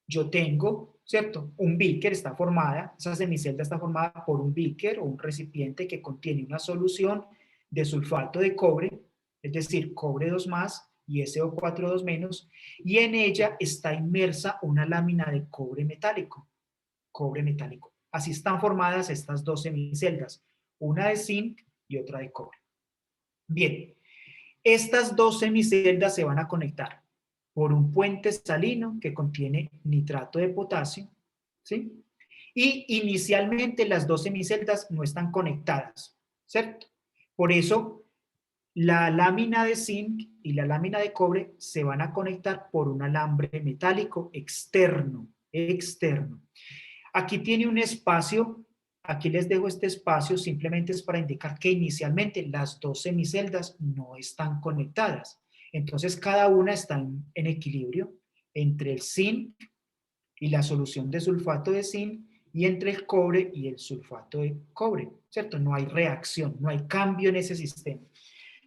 yo tengo, ¿cierto? Un beaker está formada, esa semicelda está formada por un beaker o un recipiente que contiene una solución de sulfato de cobre, es decir, cobre 2 más y SO4 2 menos, y en ella está inmersa una lámina de cobre metálico. Cobre metálico. Así están formadas estas dos semiceldas, una de zinc y otra de cobre. Bien, estas dos semiceldas se van a conectar por un puente salino que contiene nitrato de potasio, ¿sí? Y inicialmente las dos semiceldas no están conectadas, ¿cierto? Por eso la lámina de zinc y la lámina de cobre se van a conectar por un alambre metálico externo. Aquí tiene un espacio, aquí les dejo este espacio, simplemente es para indicar que inicialmente las dos semiceldas no están conectadas. Entonces cada una está en equilibrio entre el zinc y la solución de sulfato de zinc y entre el cobre y el sulfato de cobre, ¿cierto? No hay reacción, no hay cambio en ese sistema.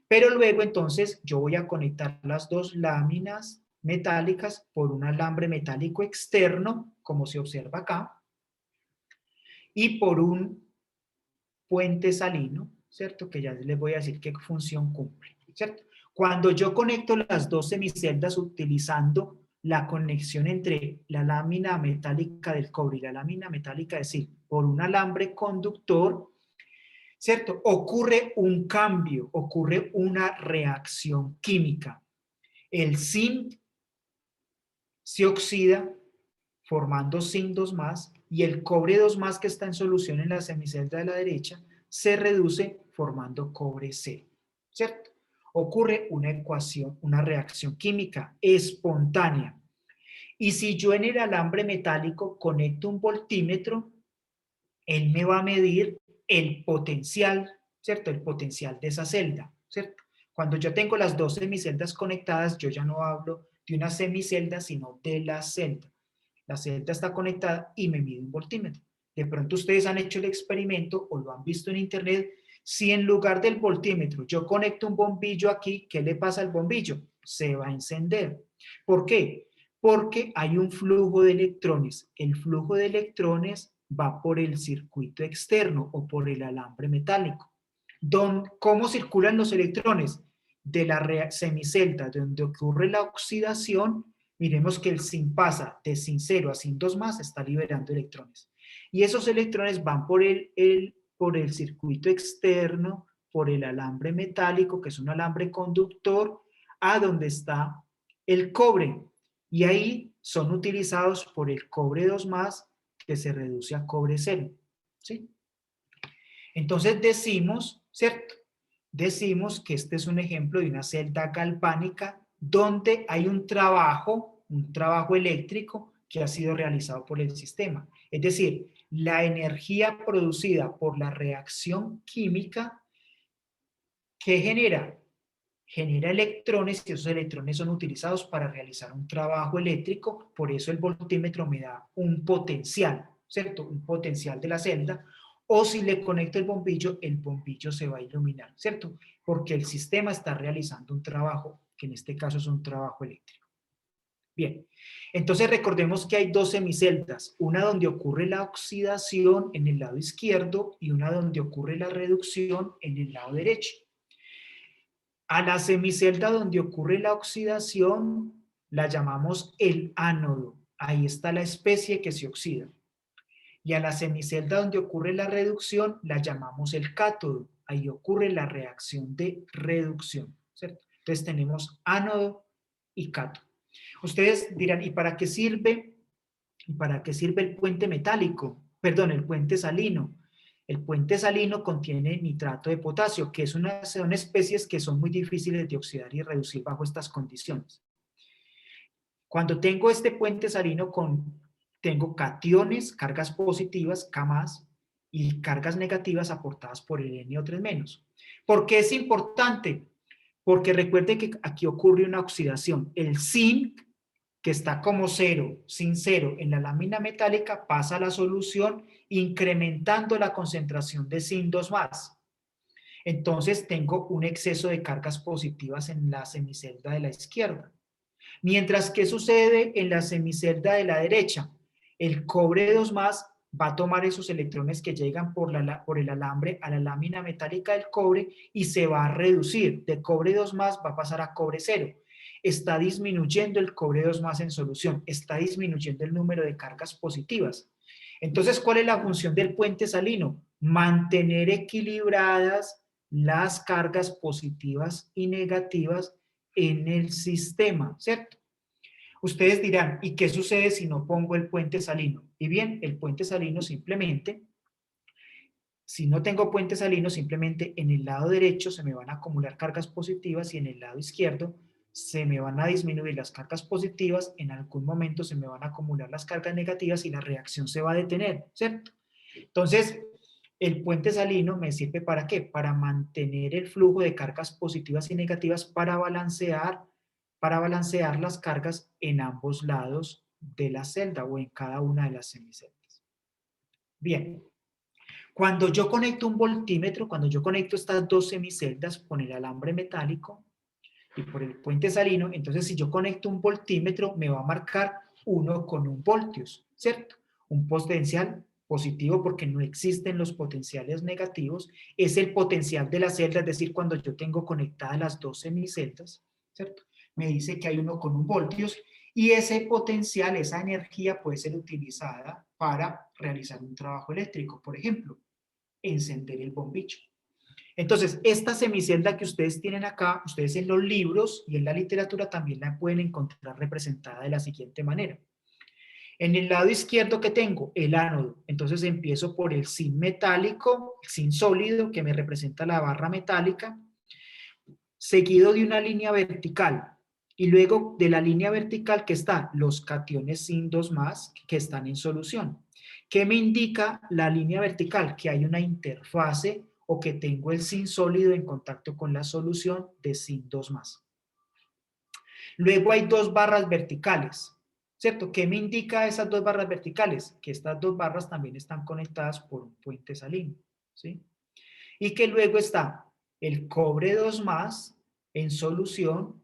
Pero luego entonces yo voy a conectar las dos láminas metálicas por un alambre metálico externo, como se observa acá, y por un puente salino, ¿cierto? Que ya les voy a decir qué función cumple, ¿cierto? Cuando yo conecto las dos semiceldas utilizando la conexión entre la lámina metálica del cobre y la lámina metálica de zinc por un alambre conductor, ¿cierto? Ocurre un cambio, ocurre una reacción química. El zinc se oxida formando zinc 2 más y el cobre 2 más que está en solución en la semicelda de la derecha se reduce formando cobre C, ¿cierto? Ocurre una ecuación, una reacción química espontánea. Y si yo en el alambre metálico conecto un voltímetro, él me va a medir el potencial, ¿cierto? El potencial de esa celda, ¿cierto? Cuando yo tengo las dos semiceldas conectadas, yo ya no hablo de una semicelda, sino de la celda. La celda está conectada y me mide un voltímetro. De pronto ustedes han hecho el experimento o lo han visto en internet. Si en lugar del voltímetro yo conecto un bombillo aquí, ¿qué le pasa al bombillo? Se va a encender. ¿Por qué? Porque hay un flujo de electrones. El flujo de electrones va por el circuito externo o por el alambre metálico. ¿Cómo circulan los electrones? De la semicelda donde ocurre la oxidación, miremos que el zinc pasa de zinc 0 a zinc 2 más, está liberando electrones. Y esos electrones van por el por el circuito externo, por el alambre metálico, que es un alambre conductor, a donde está el cobre. Y ahí son utilizados por el cobre 2+, que se reduce a cobre 0. ¿Sí? Entonces decimos, ¿cierto? Decimos que este es un ejemplo de una celda galvánica donde hay un trabajo eléctrico que ha sido realizado por el sistema. Es decir, la energía producida por la reacción química que genera electrones y esos electrones son utilizados para realizar un trabajo eléctrico, por eso el voltímetro me da un potencial, ¿cierto? Un potencial de la celda, o si le conecto el bombillo se va a iluminar, ¿cierto? Porque el sistema está realizando un trabajo, que en este caso es un trabajo eléctrico. Bien, entonces recordemos que hay dos semiceldas, una donde ocurre la oxidación en el lado izquierdo y una donde ocurre la reducción en el lado derecho. A la semicelda donde ocurre la oxidación la llamamos el ánodo. Ahí está la especie que se oxida. Y a la semicelda donde ocurre la reducción la llamamos el cátodo. Ahí ocurre la reacción de reducción, ¿cierto? Entonces tenemos ánodo y cátodo. Ustedes dirán, ¿y para qué sirve? ¿Y para qué sirve el puente metálico? Perdón, el puente salino. El puente salino contiene nitrato de potasio, que son especies que son muy difíciles de oxidar y reducir bajo estas condiciones. Cuando tengo este puente salino, tengo cationes, cargas positivas, K+, y cargas negativas aportadas por el NO3-. ¿Por qué es importante? Porque recuerden que aquí ocurre una oxidación. El zinc, que está como sin cero en la lámina metálica, pasa a la solución incrementando la concentración de zinc 2+. Entonces tengo un exceso de cargas positivas en la semicelda de la izquierda. Mientras que sucede en la semicelda de la derecha, el cobre 2+ va a tomar esos electrones que llegan por el alambre a la lámina metálica del cobre y se va a reducir. De cobre 2+ va a pasar a cobre 0. Está disminuyendo el cobre 2+ en solución, está disminuyendo el número de cargas positivas. Entonces, ¿cuál es la función del puente salino? Mantener equilibradas las cargas positivas y negativas en el sistema, ¿cierto? Ustedes dirán, ¿y qué sucede si no pongo el puente salino? Y bien, el puente salino simplemente, si no tengo puente salino, simplemente en el lado derecho se me van a acumular cargas positivas y en el lado izquierdo se me van a disminuir las cargas positivas, en algún momento se me van a acumular las cargas negativas y la reacción se va a detener, ¿cierto? Entonces, el puente salino me sirve ¿para qué? Para mantener el flujo de cargas positivas y negativas para balancear las cargas en ambos lados de la celda o en cada una de las semiceldas. Bien, cuando yo conecto un voltímetro, cuando yo conecto estas dos semiceldas con el alambre metálico y por el puente salino, entonces si yo conecto un voltímetro me va a marcar 1,1 voltios, ¿cierto? Un potencial positivo porque no existen los potenciales negativos, es el potencial de la celda, es decir, cuando yo tengo conectadas las dos semiceldas, ¿cierto? Me dice que hay 1,1 voltios y ese potencial, esa energía puede ser utilizada para realizar un trabajo eléctrico, por ejemplo, encender el bombillo. Entonces, esta semicelda que ustedes tienen acá, ustedes en los libros y en la literatura también la pueden encontrar representada de la siguiente manera. En el lado izquierdo que tengo, el ánodo, entonces empiezo por el zinc metálico, el zinc sólido que me representa la barra metálica, seguido de una línea vertical. Y luego de la línea vertical que están los cationes zinc 2+ que están en solución. ¿Qué me indica la línea vertical? Que hay una interfase o que tengo el zinc sólido en contacto con la solución de zinc 2+. Luego hay dos barras verticales, ¿cierto? ¿Qué me indica esas dos barras verticales? Que estas dos barras también están conectadas por un puente salino, ¿sí? Y que luego está el cobre 2+ en solución,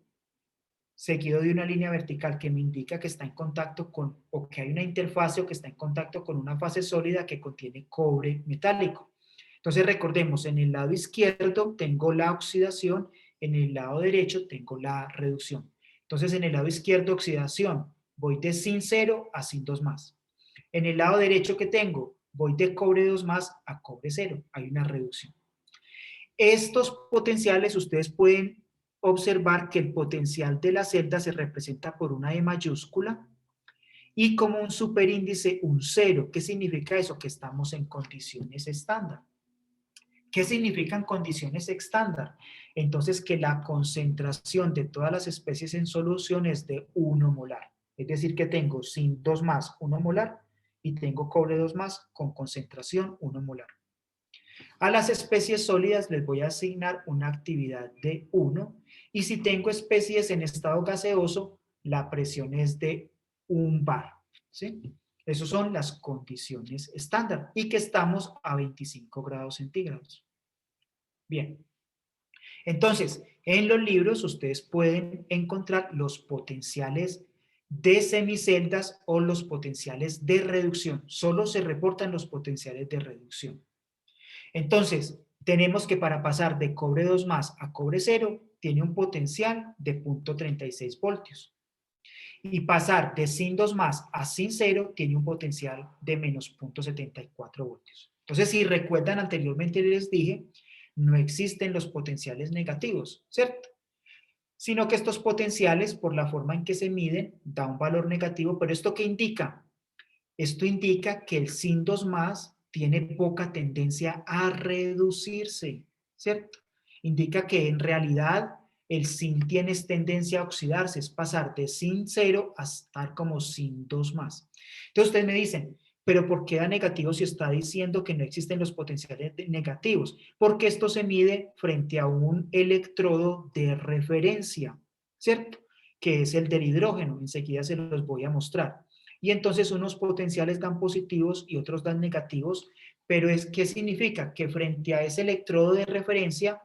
seguido de una línea vertical que me indica que está en contacto con, o que hay una interfase o que está en contacto con una fase sólida que contiene cobre metálico. Entonces recordemos, en el lado izquierdo tengo la oxidación, en el lado derecho tengo la reducción. Entonces en el lado izquierdo oxidación, voy de zinc 0 a zinc 2+. En el lado derecho que tengo voy de cobre 2 más a cobre 0, hay una reducción. Estos potenciales ustedes pueden observar que el potencial de la celda se representa por una E mayúscula y como un superíndice un 0. ¿Qué significa eso? Que estamos en condiciones estándar. ¿Qué significan condiciones estándar? Entonces que la concentración de todas las especies en solución es de 1 molar. Es decir, que tengo zinc 2 más 1 molar y tengo cobre 2 más con concentración 1 molar. A las especies sólidas les voy a asignar una actividad de 1 y si tengo especies en estado gaseoso, la presión es de 1 bar. ¿Sí? Esas son las condiciones estándar y que estamos a 25 grados centígrados. Bien, entonces, en los libros ustedes pueden encontrar los potenciales de semiceldas o los potenciales de reducción. Solo se reportan los potenciales de reducción. Entonces, tenemos que para pasar de cobre 2 más a cobre 0, tiene un potencial de 0.36 voltios. Y pasar de sin 2 más a sin 0 tiene un potencial de menos 0.74 voltios. Entonces, si recuerdan anteriormente les dije, no existen los potenciales negativos, ¿cierto? Sino que estos potenciales, por la forma en que se miden, da un valor negativo, pero ¿esto qué indica? Esto indica que el sin 2 más tiene poca tendencia a reducirse, ¿cierto? Indica que en realidad el sin tiene tendencia a oxidarse, es pasar de sin 0 a estar como sin 2 más. Entonces ustedes me dicen, pero ¿por qué da negativo si está diciendo que no existen los potenciales negativos? Porque esto se mide frente a un electrodo de referencia, ¿cierto? Que es el del hidrógeno, enseguida se los voy a mostrar. Y entonces unos potenciales dan positivos y otros dan negativos, pero ¿qué significa? Que frente a ese electrodo de referencia,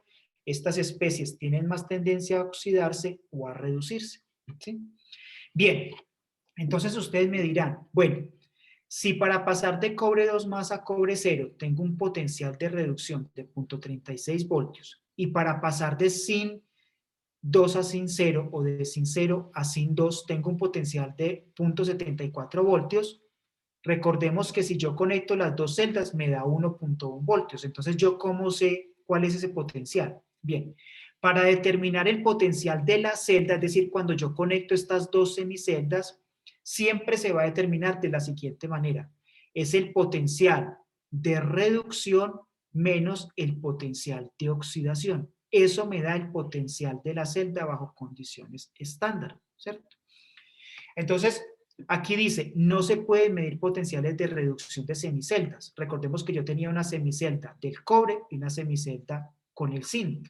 estas especies tienen más tendencia a oxidarse o a reducirse. ¿Sí? Bien, entonces ustedes me dirán, bueno, si para pasar de cobre 2 más a cobre 0 tengo un potencial de reducción de 0.36 voltios y para pasar de sin 2 a sin 0 o de sin 0 a sin 2 tengo un potencial de 0.74 voltios, recordemos que si yo conecto las dos celdas me da 1.1 voltios. Entonces, ¿yo cómo sé cuál es ese potencial? Bien, para determinar el potencial de la celda, es decir, cuando yo conecto estas dos semiceldas, siempre se va a determinar de la siguiente manera. Es el potencial de reducción menos el potencial de oxidación. Eso me da el potencial de la celda bajo condiciones estándar, ¿cierto? Entonces, aquí dice, no se pueden medir potenciales de reducción de semiceldas. Recordemos que yo tenía una semicelda del cobre y una semicelda con el zinc.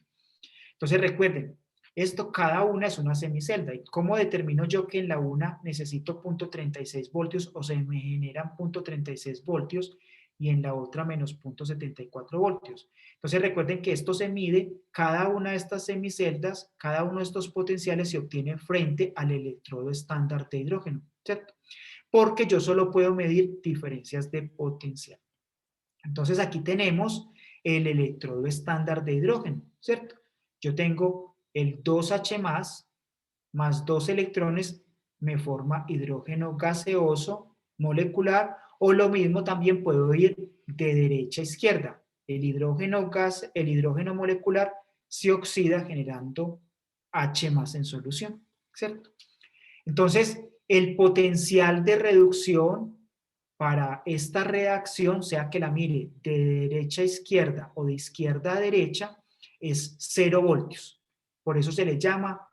Entonces, recuerden, esto cada una es una semicelda. ¿Y cómo determino yo que en la una necesito 0.36 voltios o se me generan 0.36 voltios y en la otra menos 0.74 voltios? Entonces recuerden que esto se mide, cada una de estas semiceldas, cada uno de estos potenciales se obtiene frente al electrodo estándar de hidrógeno, ¿cierto? Porque yo solo puedo medir diferencias de potencial. Entonces aquí tenemos el electrodo estándar de hidrógeno, ¿cierto? Yo tengo el 2H más 2 electrones me forma hidrógeno gaseoso molecular o lo mismo también puedo ir de derecha a izquierda. El hidrógeno molecular se oxida generando H en solución, ¿cierto? Entonces, el potencial de reducción para esta reacción, sea que la mire de derecha a izquierda o de izquierda a derecha, es 0 voltios. Por eso se le llama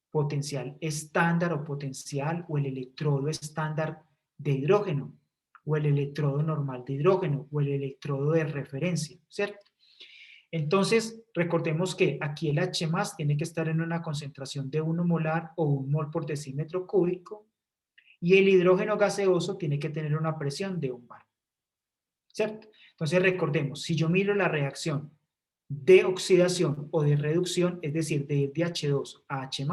potencial estándar o potencial o el electrodo estándar de hidrógeno o el electrodo normal de hidrógeno o el electrodo de referencia, ¿cierto? Entonces, recordemos que aquí el H tiene que estar en una concentración de 1 molar o 1 mol por decímetro cúbico y el hidrógeno gaseoso tiene que tener una presión de 1 bar, ¿cierto? Entonces, recordemos, si yo miro la reacción de oxidación o de reducción, es decir, de ir de H2 a H+,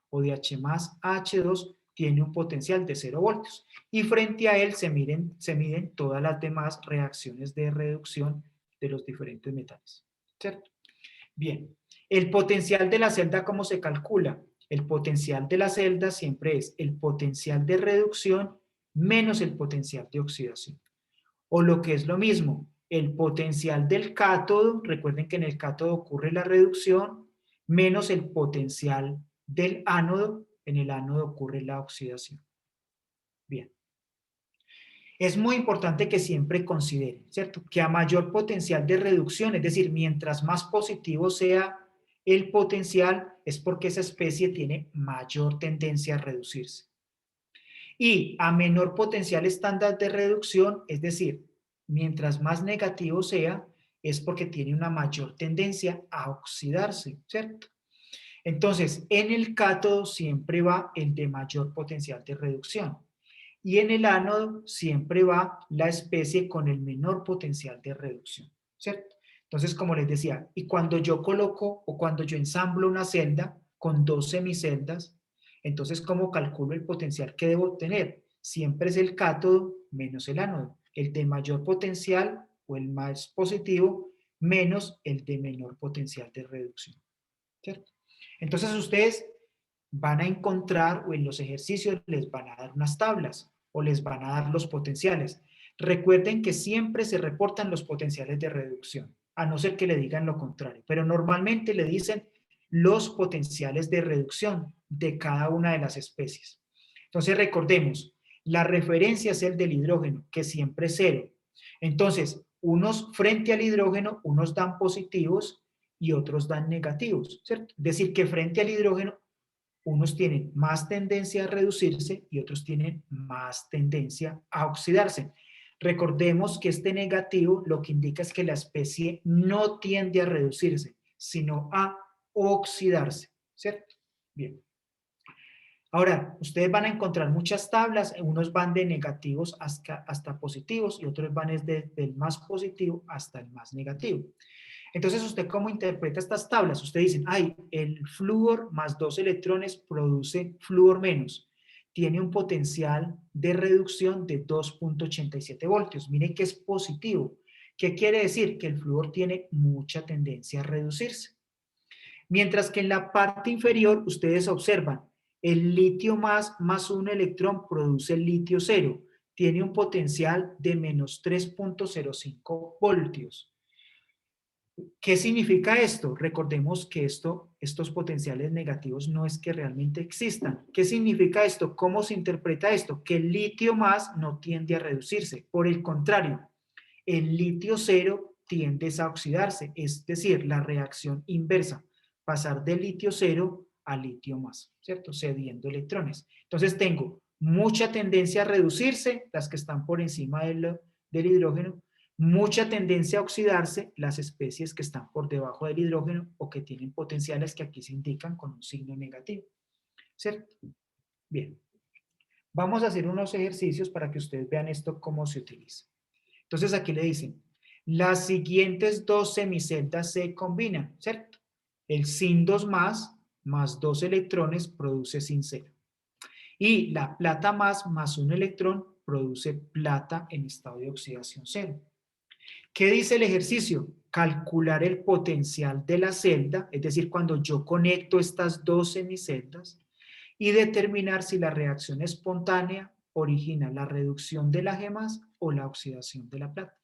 o de H+ a H2, tiene un potencial de 0 voltios. Y frente a él se miden todas las demás reacciones de reducción de los diferentes metales, ¿cierto? Bien, el potencial de la celda, ¿cómo se calcula? El potencial de la celda siempre es el potencial de reducción menos el potencial de oxidación. O lo que es lo mismo, el potencial del cátodo, recuerden que en el cátodo ocurre la reducción, menos el potencial del ánodo, en el ánodo ocurre la oxidación. Bien. Es muy importante que siempre consideren, ¿cierto? Que a mayor potencial de reducción, es decir, mientras más positivo sea el potencial, es porque esa especie tiene mayor tendencia a reducirse. Y a menor potencial estándar de reducción, es decir, mientras más negativo sea, es porque tiene una mayor tendencia a oxidarse, ¿cierto? Entonces, en el cátodo siempre va el de mayor potencial de reducción. Y en el ánodo siempre va la especie con el menor potencial de reducción, ¿cierto? Entonces, como les decía, y cuando yo coloco o cuando yo ensamblo una celda con dos semiceldas, entonces, ¿cómo calculo el potencial que debo tener? Siempre es el cátodo menos el ánodo, el de mayor potencial o el más positivo menos el de menor potencial de reducción, ¿cierto? Entonces, ustedes van a encontrar o en los ejercicios les van a dar unas tablas o les van a dar los potenciales. Recuerden que siempre se reportan los potenciales de reducción, a no ser que le digan lo contrario, pero normalmente le dicen los potenciales de reducción de cada una de las especies. Entonces recordemos, la referencia es el del hidrógeno, que siempre es cero. Entonces, unos frente al hidrógeno, unos dan positivos y otros dan negativos, ¿cierto? Es decir, que frente al hidrógeno unos tienen más tendencia a reducirse y otros tienen más tendencia a oxidarse. Recordemos que este negativo lo que indica es que la especie no tiende a reducirse, sino a oxidarse, ¿cierto? Bien. Ahora, ustedes van a encontrar muchas tablas, unos van de negativos hasta positivos y otros van desde el más positivo hasta el más negativo. Entonces, ¿usted cómo interpreta estas tablas? Usted dice, ay, el flúor más 2 electrones produce flúor menos. Tiene un potencial de reducción de 2.87 voltios. Miren que es positivo. ¿Qué quiere decir? Que el flúor tiene mucha tendencia a reducirse. Mientras que en la parte inferior, ustedes observan, el litio más un electrón produce el litio cero. Tiene un potencial de menos 3.05 voltios. ¿Qué significa esto? Recordemos que estos potenciales negativos no es que realmente existan. ¿Qué significa esto? ¿Cómo se interpreta esto? Que el litio más no tiende a reducirse. Por el contrario, el litio cero tiende a oxidarse, es decir, la reacción inversa, pasar de litio cero a litio más, ¿cierto? Cediendo electrones. Entonces tengo mucha tendencia a reducirse, las que están por encima del hidrógeno, mucha tendencia a oxidarse las especies que están por debajo del hidrógeno o que tienen potenciales que aquí se indican con un signo negativo, ¿cierto? Bien, vamos a hacer unos ejercicios para que ustedes vean esto cómo se utiliza. Entonces aquí le dicen, las siguientes dos semiceldas se combinan, ¿cierto? El Sin2 más 2 electrones produce Sin0. Y la plata más un electrón produce plata en estado de oxidación cero. ¿Qué dice el ejercicio? Calcular el potencial de la celda, es decir, cuando yo conecto estas dos semiceldas, y determinar si la reacción espontánea origina la reducción de la G+ o la oxidación de la plata.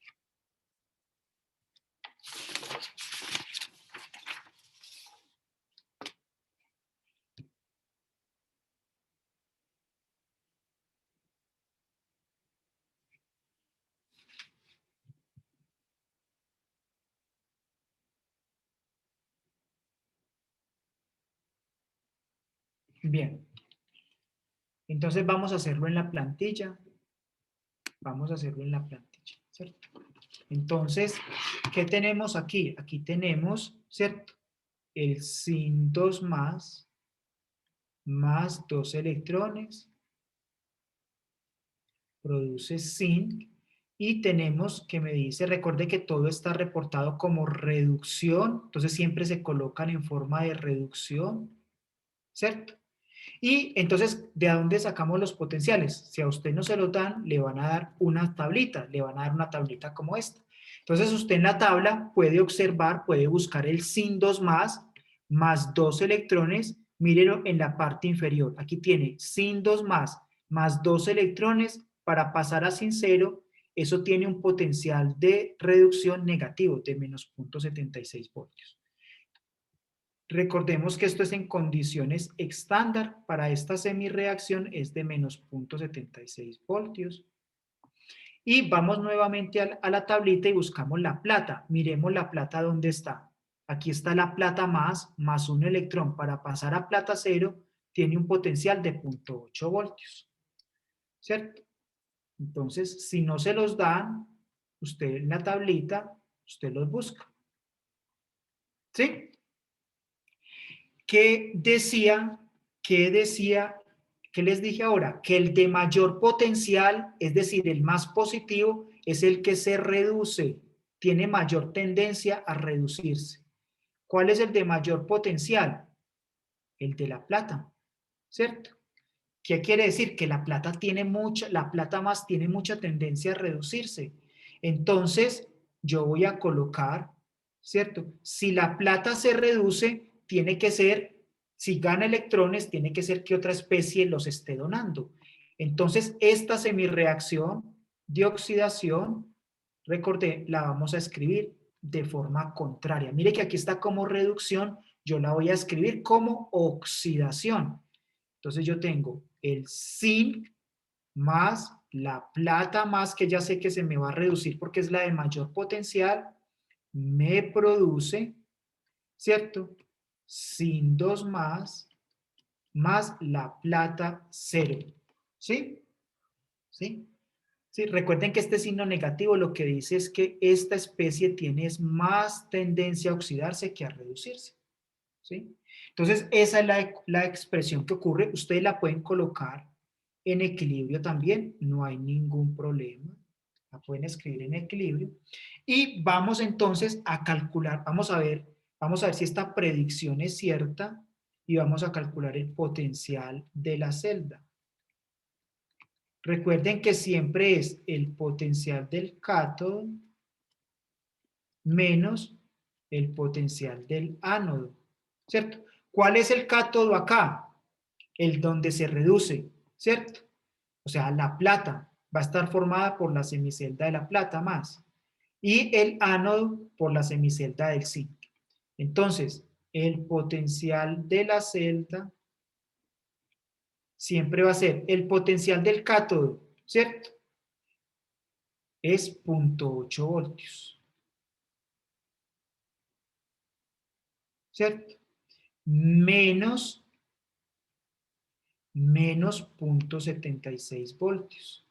Bien, entonces vamos a hacerlo en la plantilla. Vamos a hacerlo en la plantilla, ¿cierto? Entonces, ¿qué tenemos aquí? Aquí tenemos, ¿cierto? El Sin2 más 2 electrones produce zinc y tenemos que me dice, recuerde que todo está reportado como reducción, entonces siempre se colocan en forma de reducción, ¿cierto? Y entonces, ¿de dónde sacamos los potenciales? Si a usted no se lo dan, le van a dar una tablita, le van a dar una tablita como esta. Entonces, usted en la tabla puede observar, puede buscar el Sin2 más 2 electrones, mírenlo en la parte inferior. Aquí tiene Sin2 más 2 electrones para pasar a Sin0, eso tiene un potencial de reducción negativo de menos 0.76 voltios. Recordemos que esto es en condiciones estándar. Para esta semirreacción es de menos 0.76 voltios. Y vamos nuevamente a la tablita y buscamos la plata. Miremos la plata dónde está. Aquí está la plata más un electrón. Para pasar a plata cero tiene un potencial de 0.8 voltios. ¿Cierto? Entonces, si no se los dan, usted en la tablita, usted los busca. ¿Sí? ¿Qué decía? ¿Qué les dije ahora? Que el de mayor potencial, es decir, el más positivo, es el que se reduce, tiene mayor tendencia a reducirse. ¿Cuál es el de mayor potencial? El de la plata, ¿cierto? ¿Qué quiere decir? Que la plata más tiene mucha tendencia a reducirse. Entonces, yo voy a colocar, ¿cierto? Si la plata se reduce, tiene que ser, si gana electrones, tiene que ser que otra especie los esté donando. Entonces, esta semirreacción de oxidación, recordé, la vamos a escribir de forma contraria. Mire que aquí está como reducción, yo la voy a escribir como oxidación. Entonces yo tengo el zinc más la plata más, que ya sé que se me va a reducir porque es la de mayor potencial, me produce, ¿cierto? Zinc 2 más la plata 0. ¿Sí? ¿Sí? Sí, recuerden que este signo negativo lo que dice es que esta especie tiene más tendencia a oxidarse que a reducirse. ¿Sí? Entonces, esa es la expresión que ocurre. Ustedes la pueden colocar en equilibrio también, no hay ningún problema. La pueden escribir en equilibrio. Y vamos entonces a calcular, vamos a ver si esta predicción es cierta y vamos a calcular el potencial de la celda. Recuerden que siempre es el potencial del cátodo menos el potencial del ánodo, ¿cierto? ¿Cuál es el cátodo acá? El donde se reduce, ¿cierto? O sea, la plata va a estar formada por la semicelda de la plata más y el ánodo por la semicelda del zinc. Entonces, el potencial de la celda siempre va a ser el potencial del cátodo, ¿cierto? Es 0.8 voltios, ¿cierto? Menos 0.76 voltios,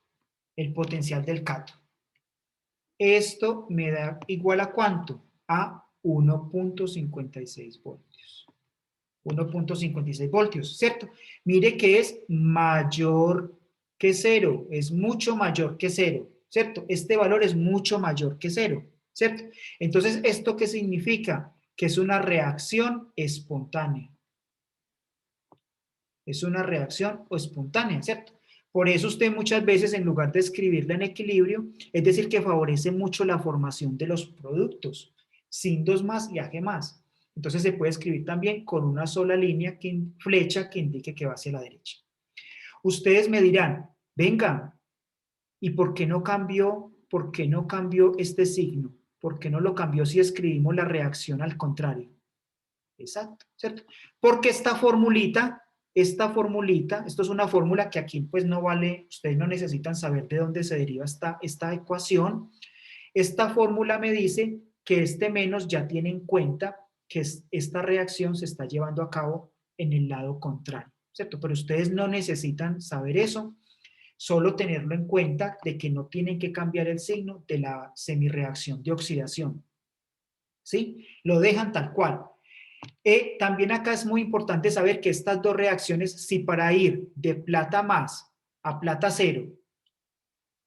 el potencial del cátodo. Esto me da igual a ¿cuánto? A 1.56 voltios. 1.56 voltios, ¿cierto? Mire que es mayor que 0, es mucho mayor que 0, ¿cierto? Este valor es mucho mayor que 0, ¿cierto? Entonces, ¿esto qué significa? Que es una reacción espontánea. Es una reacción espontánea, ¿cierto? Por eso usted muchas veces, en lugar de escribirla en equilibrio, es decir, que favorece mucho la formación de los productos, sin 2 más y AG más. Entonces se puede escribir también con una sola línea, flecha que indique que va hacia la derecha. Ustedes me dirán, venga, ¿y por qué no cambió este signo? ¿Por qué no lo cambió si escribimos la reacción al contrario? Exacto, ¿cierto? Porque esta formulita, esto es una fórmula que aquí pues no vale, ustedes no necesitan saber de dónde se deriva esta ecuación. Esta fórmula me dice que este menos ya tiene en cuenta que esta reacción se está llevando a cabo en el lado contrario, ¿cierto? Pero ustedes no necesitan saber eso, solo tenerlo en cuenta de que no tienen que cambiar el signo de la semirreacción de oxidación, ¿sí? Lo dejan tal cual. También acá es muy importante saber que estas dos reacciones, si para ir de plata más a plata cero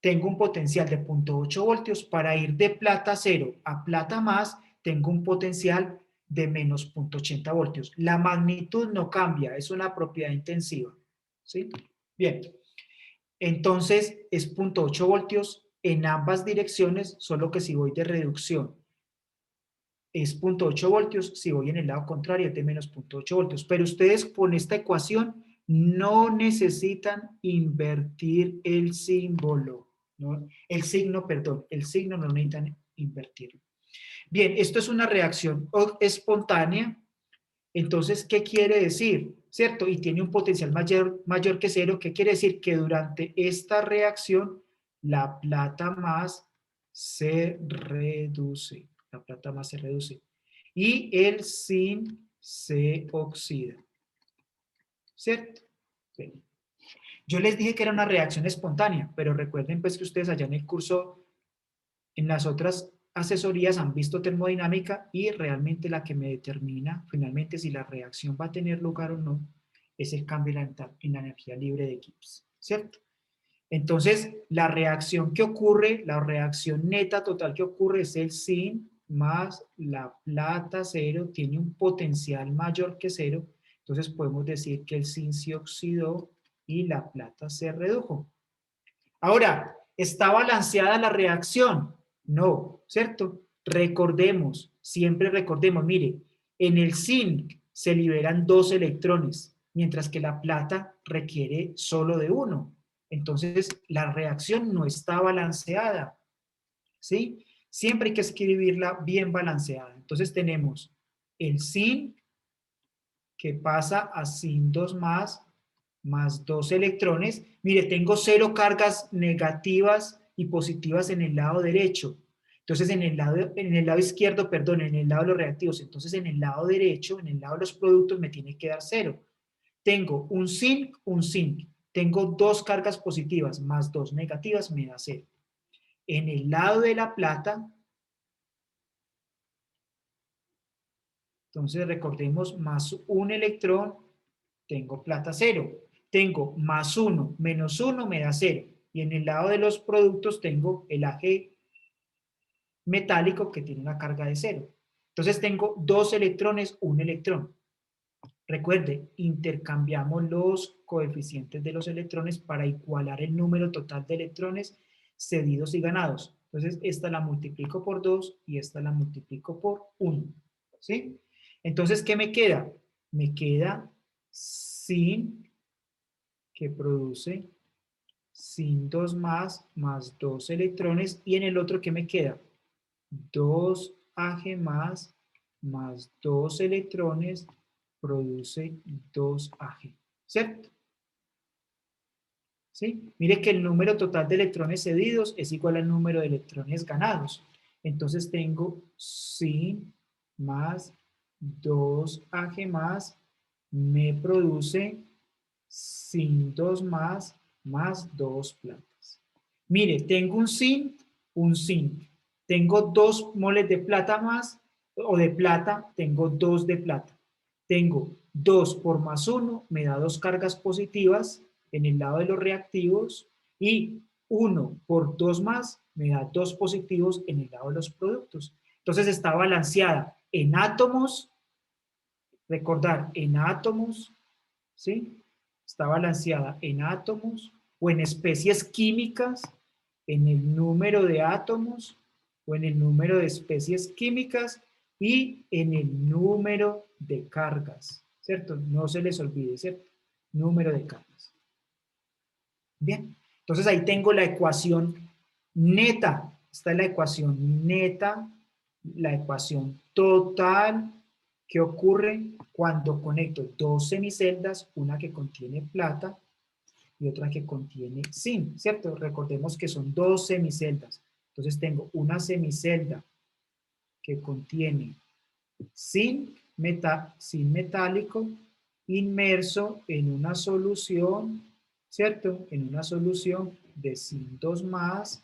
tengo un potencial de 0.8 voltios, para ir de plata cero a plata más tengo un potencial de menos 0.80 voltios. La magnitud no cambia, es una propiedad intensiva. ¿Sí? Bien, entonces es 0.8 voltios en ambas direcciones, solo que si voy de reducción es 0.8 voltios, si voy en el lado contrario es de menos 0.8 voltios. Pero ustedes con esta ecuación no necesitan invertir el símbolo. ¿no? El signo, perdón, el signo no necesitan invertirlo. Bien, esto es una reacción espontánea. Entonces, ¿qué quiere decir? ¿Cierto? Y tiene un potencial mayor que cero. ¿Qué quiere decir? Que durante esta reacción la plata más se reduce. La plata más se reduce. Y el zinc se oxida. ¿Cierto? Bien. Yo les dije que era una reacción espontánea, pero recuerden pues que ustedes allá en el curso, en las otras asesorías han visto termodinámica y realmente la que me determina finalmente si la reacción va a tener lugar o no es el cambio en la energía libre de Gibbs, ¿cierto? Entonces, la reacción que ocurre, la reacción neta total que ocurre es el zinc más la plata cero, tiene un potencial mayor que cero, entonces podemos decir que el zinc se oxidó y la plata se redujo. Ahora, ¿está balanceada la reacción? No, ¿cierto? Recordemos, siempre recordemos, mire, en el zinc se liberan 2 electrones, mientras que la plata requiere solo de 1. Entonces, la reacción no está balanceada, ¿sí? Siempre hay que escribirla bien balanceada. Entonces tenemos el zinc que pasa a zinc 2 más 2 electrones. Mire, tengo 0 cargas negativas y positivas en el lado derecho. Entonces, en el lado izquierdo, perdón, en el lado de los reactivos. Entonces, en el lado derecho, en el lado de los productos, me tiene que dar 0. Tengo un zinc. Tengo 2 cargas positivas más 2 negativas, me da 0. En el lado de la plata, entonces recordemos, más un electrón, tengo plata 0. Tengo más 1 menos 1 me da 0. Y en el lado de los productos tengo el Ag metálico que tiene una carga de 0. Entonces tengo 2 electrones, un electrón. Recuerde, intercambiamos los coeficientes de los electrones para igualar el número total de electrones cedidos y ganados. Entonces, esta la multiplico por 2 y esta la multiplico por 1. ¿Sí? Entonces, ¿qué me queda? Me queda zinc, que produce zinc 2 más 2 electrones. Y en el otro, ¿qué me queda? 2 Ag más 2 electrones produce 2 Ag, ¿cierto? ¿Sí? Mire que el número total de electrones cedidos es igual al número de electrones ganados. Entonces tengo zinc más 2 Ag más me produce zinc 2 más 2 platas. Mire, tengo un zinc. Tengo 2 moles de plata más, o de plata, tengo 2 de plata. Tengo 2 por más 1, me da 2 cargas positivas en el lado de los reactivos, y 1 por 2 más, me da 2 positivos en el lado de los productos. Entonces está balanceada en átomos, recordar, en átomos, ¿sí? Está balanceada en átomos o en especies químicas, en el número de átomos o en el número de especies químicas y en el número de cargas, ¿cierto? No se les olvide, ¿cierto? Número de cargas. Bien, entonces ahí tengo la ecuación neta. Esta es la ecuación neta, la ecuación total que ocurre cuando conecto 2 semiceldas, una que contiene plata y otra que contiene zinc, ¿cierto? Recordemos que son 2 semiceldas. Entonces tengo una semicelda que contiene zinc metálico inmerso en una solución, ¿cierto? En una solución de zinc 2 más.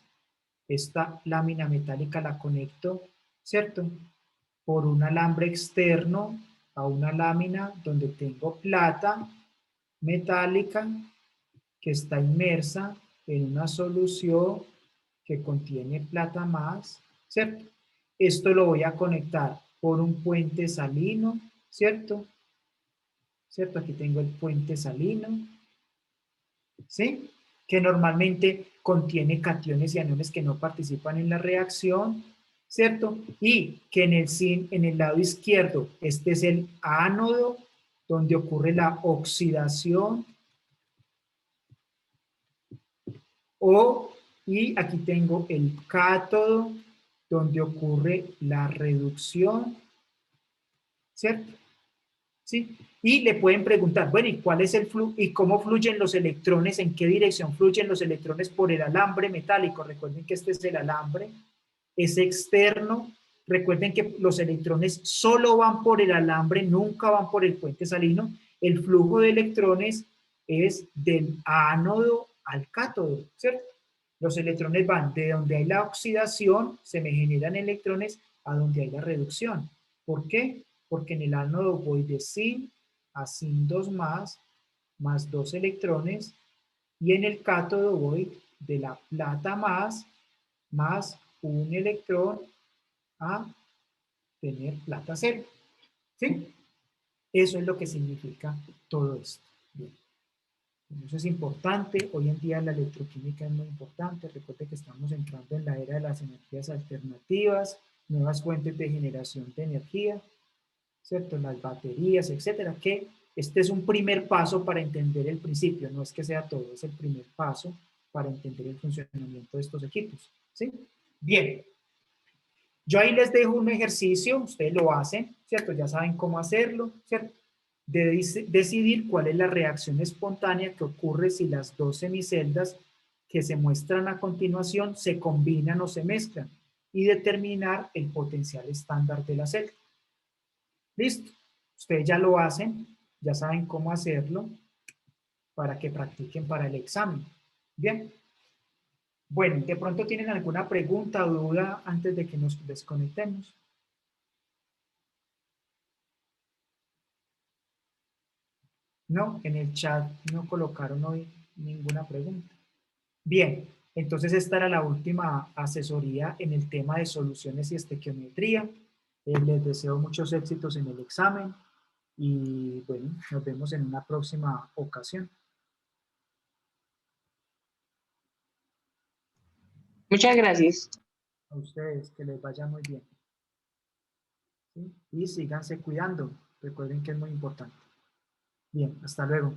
Esta lámina metálica la conecto, ¿cierto? Por un alambre externo a una lámina donde tengo plata metálica que está inmersa en una solución que contiene plata más, ¿cierto? Esto lo voy a conectar por un puente salino, ¿cierto? ¿Cierto? Aquí tengo el puente salino, ¿sí? Que normalmente contiene cationes y aniones que no participan en la reacción, ¿cierto? Y que en el lado izquierdo, este es el ánodo, donde ocurre la oxidación o Y aquí tengo el cátodo, donde ocurre la reducción, ¿cierto? ¿Sí? Y le pueden preguntar, bueno, ¿y cuál es el flujo? ¿Y cómo fluyen los electrones? ¿En qué dirección fluyen los electrones por el alambre metálico? Recuerden que este es el alambre, es externo. Recuerden que los electrones solo van por el alambre, nunca van por el puente salino. El flujo de electrones es del ánodo al cátodo, ¿cierto? Los electrones van de donde hay la oxidación, se me generan electrones, a donde hay la reducción. ¿Por qué? Porque en el ánodo voy de Sin a Sin 2 más 2 electrones, y en el cátodo voy de la plata más un electrón a tener plata cero. ¿Sí? Eso es lo que significa todo esto. Bien. Eso es importante. Hoy en día la electroquímica es muy importante. Recuerde que estamos entrando en la era de las energías alternativas, nuevas fuentes de generación de energía, ¿cierto? Las baterías, etcétera, que este es un primer paso para entender el principio, no es que sea todo, es el primer paso para entender el funcionamiento de estos equipos, ¿sí? Bien, yo ahí les dejo un ejercicio, ustedes lo hacen, ¿cierto? Ya saben cómo hacerlo, ¿cierto? De decidir cuál es la reacción espontánea que ocurre si las dos semiceldas que se muestran a continuación se combinan o se mezclan, y determinar el potencial estándar de la celda. Listo. Ustedes ya lo hacen, ya saben cómo hacerlo para que practiquen para el examen. Bien. Bueno, de pronto tienen alguna pregunta o duda antes de que nos desconectemos. No, en el chat no colocaron hoy ninguna pregunta. Bien, entonces esta era la última asesoría en el tema de soluciones y estequiometría. Les deseo muchos éxitos en el examen y bueno, nos vemos en una próxima ocasión. Muchas gracias. A ustedes, que les vaya muy bien. ¿Sí? Y síganse cuidando. Recuerden que es muy importante. Bien, hasta luego.